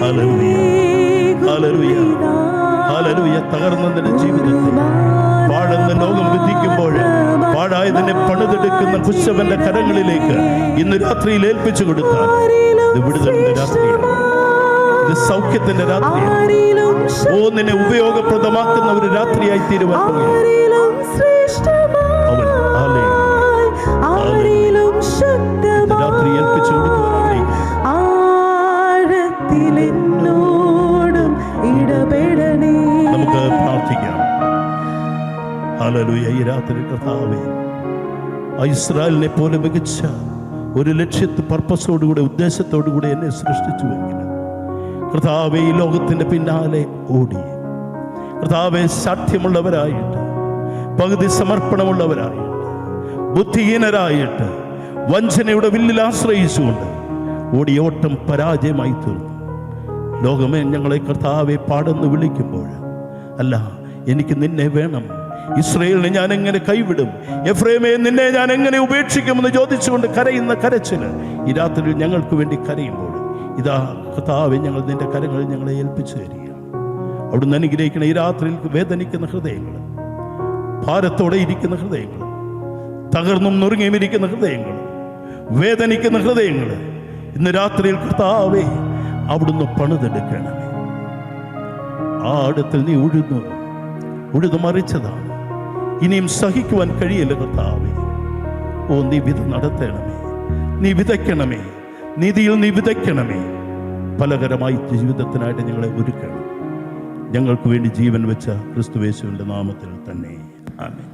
Hallelujah, hallelujah, hallelujah. തകർന്നതിന്റെ ജീവിതത്തിൽ പാഴുന്ന ലോകം വിധിക്കുമ്പോൾ പാഴായതിനെ പണിതെടുക്കുന്ന കുശവന്റെ കരങ്ങളിലേക്ക് ഇന്ന് രാത്രിയിൽ ഏൽപ്പിച്ചു കൊടുത്താൽ ഇത് വിടുതലിന്റെ രാത്രിയാണ്, ഇത് സൗഖ്യത്തിന്റെ രാത്രിയാണ്. ഓ, നിന്നെ ഉപയോഗപ്രദമാക്കുന്ന ഒരു രാത്രിയായി തീരുവാൻ രാത്രി ഏൽപ്പിച്ചു കൊടുക്കുവാൻ നമുക്ക് പ്രാർത്ഥിക്കാം. ഹല്ലേലൂയ. ഈ രാത്രി കർത്താവേ, ഇസ്രായേലിനെ പോലെ മികച്ച ഒരു ലക്ഷ്യത്ത് പർപ്പസോടുകൂടെ ഉദ്ദേശത്തോടുകൂടെ എന്നെ സൃഷ്ടിച്ചുവെങ്കിൽ കർത്താവേ, ഈ ലോകത്തിൻ്റെ പിന്നാലെ ഓടി കർത്താവെ സാധ്യമുള്ളവരായിട്ട്, പകുതി സമർപ്പണമുള്ളവരായിട്ട്, ബുദ്ധിഹീനരായിട്ട്, വഞ്ചനയുടെ വില്ലിൽ ആശ്രയിച്ചുകൊണ്ട് ഓടിയോട്ടം പരാജയമായി തീർന്നു. ലോകമേ ഞങ്ങളെ കർത്താവെ പാടെന്ന് വിളിക്കുമ്പോൾ, അല്ല എനിക്ക് നിന്നെ വേണം, ഇസ്രായേലിനെ ഞാൻ എങ്ങനെ കൈവിടും, എഫ്രൈമേ നിന്നെ ഞാൻ എങ്ങനെ ഉപേക്ഷിക്കുമെന്ന് ചോദിച്ചുകൊണ്ട് കരയുന്ന കരച്ചിൽ ഈ രാത്രി ഞങ്ങൾക്ക് വേണ്ടി കരയുമ്പോൾ, ഇതാ കർത്താവെ ഞങ്ങൾ നിന്റെ കരങ്ങളിൽ ഞങ്ങളെ ഏൽപ്പിച്ചു തരികയാണ്. അവിടുന്ന് അനുഗ്രഹിക്കുന്ന ഈ രാത്രിയിൽ വേദനിക്കുന്ന ഹൃദയങ്ങൾ, ഭാരത്തോടെ ഇരിക്കുന്ന ഹൃദയങ്ങൾ, തകർന്നും നുറുങ്ങിയും ഇരിക്കുന്ന ഹൃദയങ്ങൾ, വേദനിക്കുന്ന ഹൃദയങ്ങൾ ഇന്ന് രാത്രിയിൽ കർത്താവേ അവിടുന്ന് പണിതെടുക്കണമേ. ആ അടുത്തിൽ നീ ഉഴുതു മറിച്ചതാണ്, ഇനിയും സഹിക്കുവാൻ കഴിയില്ല കർത്താവേ. ഓ നീ നടത്തണമേ, നീ വിതയ്ക്കണമേ, നീതിയിൽ നീ വിതയ്ക്കണമേ. ഫലകരമായി ജീവിതത്തിനായിട്ട് ഞങ്ങളെ ഒരുക്കണം. ഞങ്ങൾക്ക് വേണ്ടി ജീവൻ വെച്ച ക്രിസ്തുയേശുവിൻ്റെ നാമത്തിൽ തന്നെ ആമേൻ.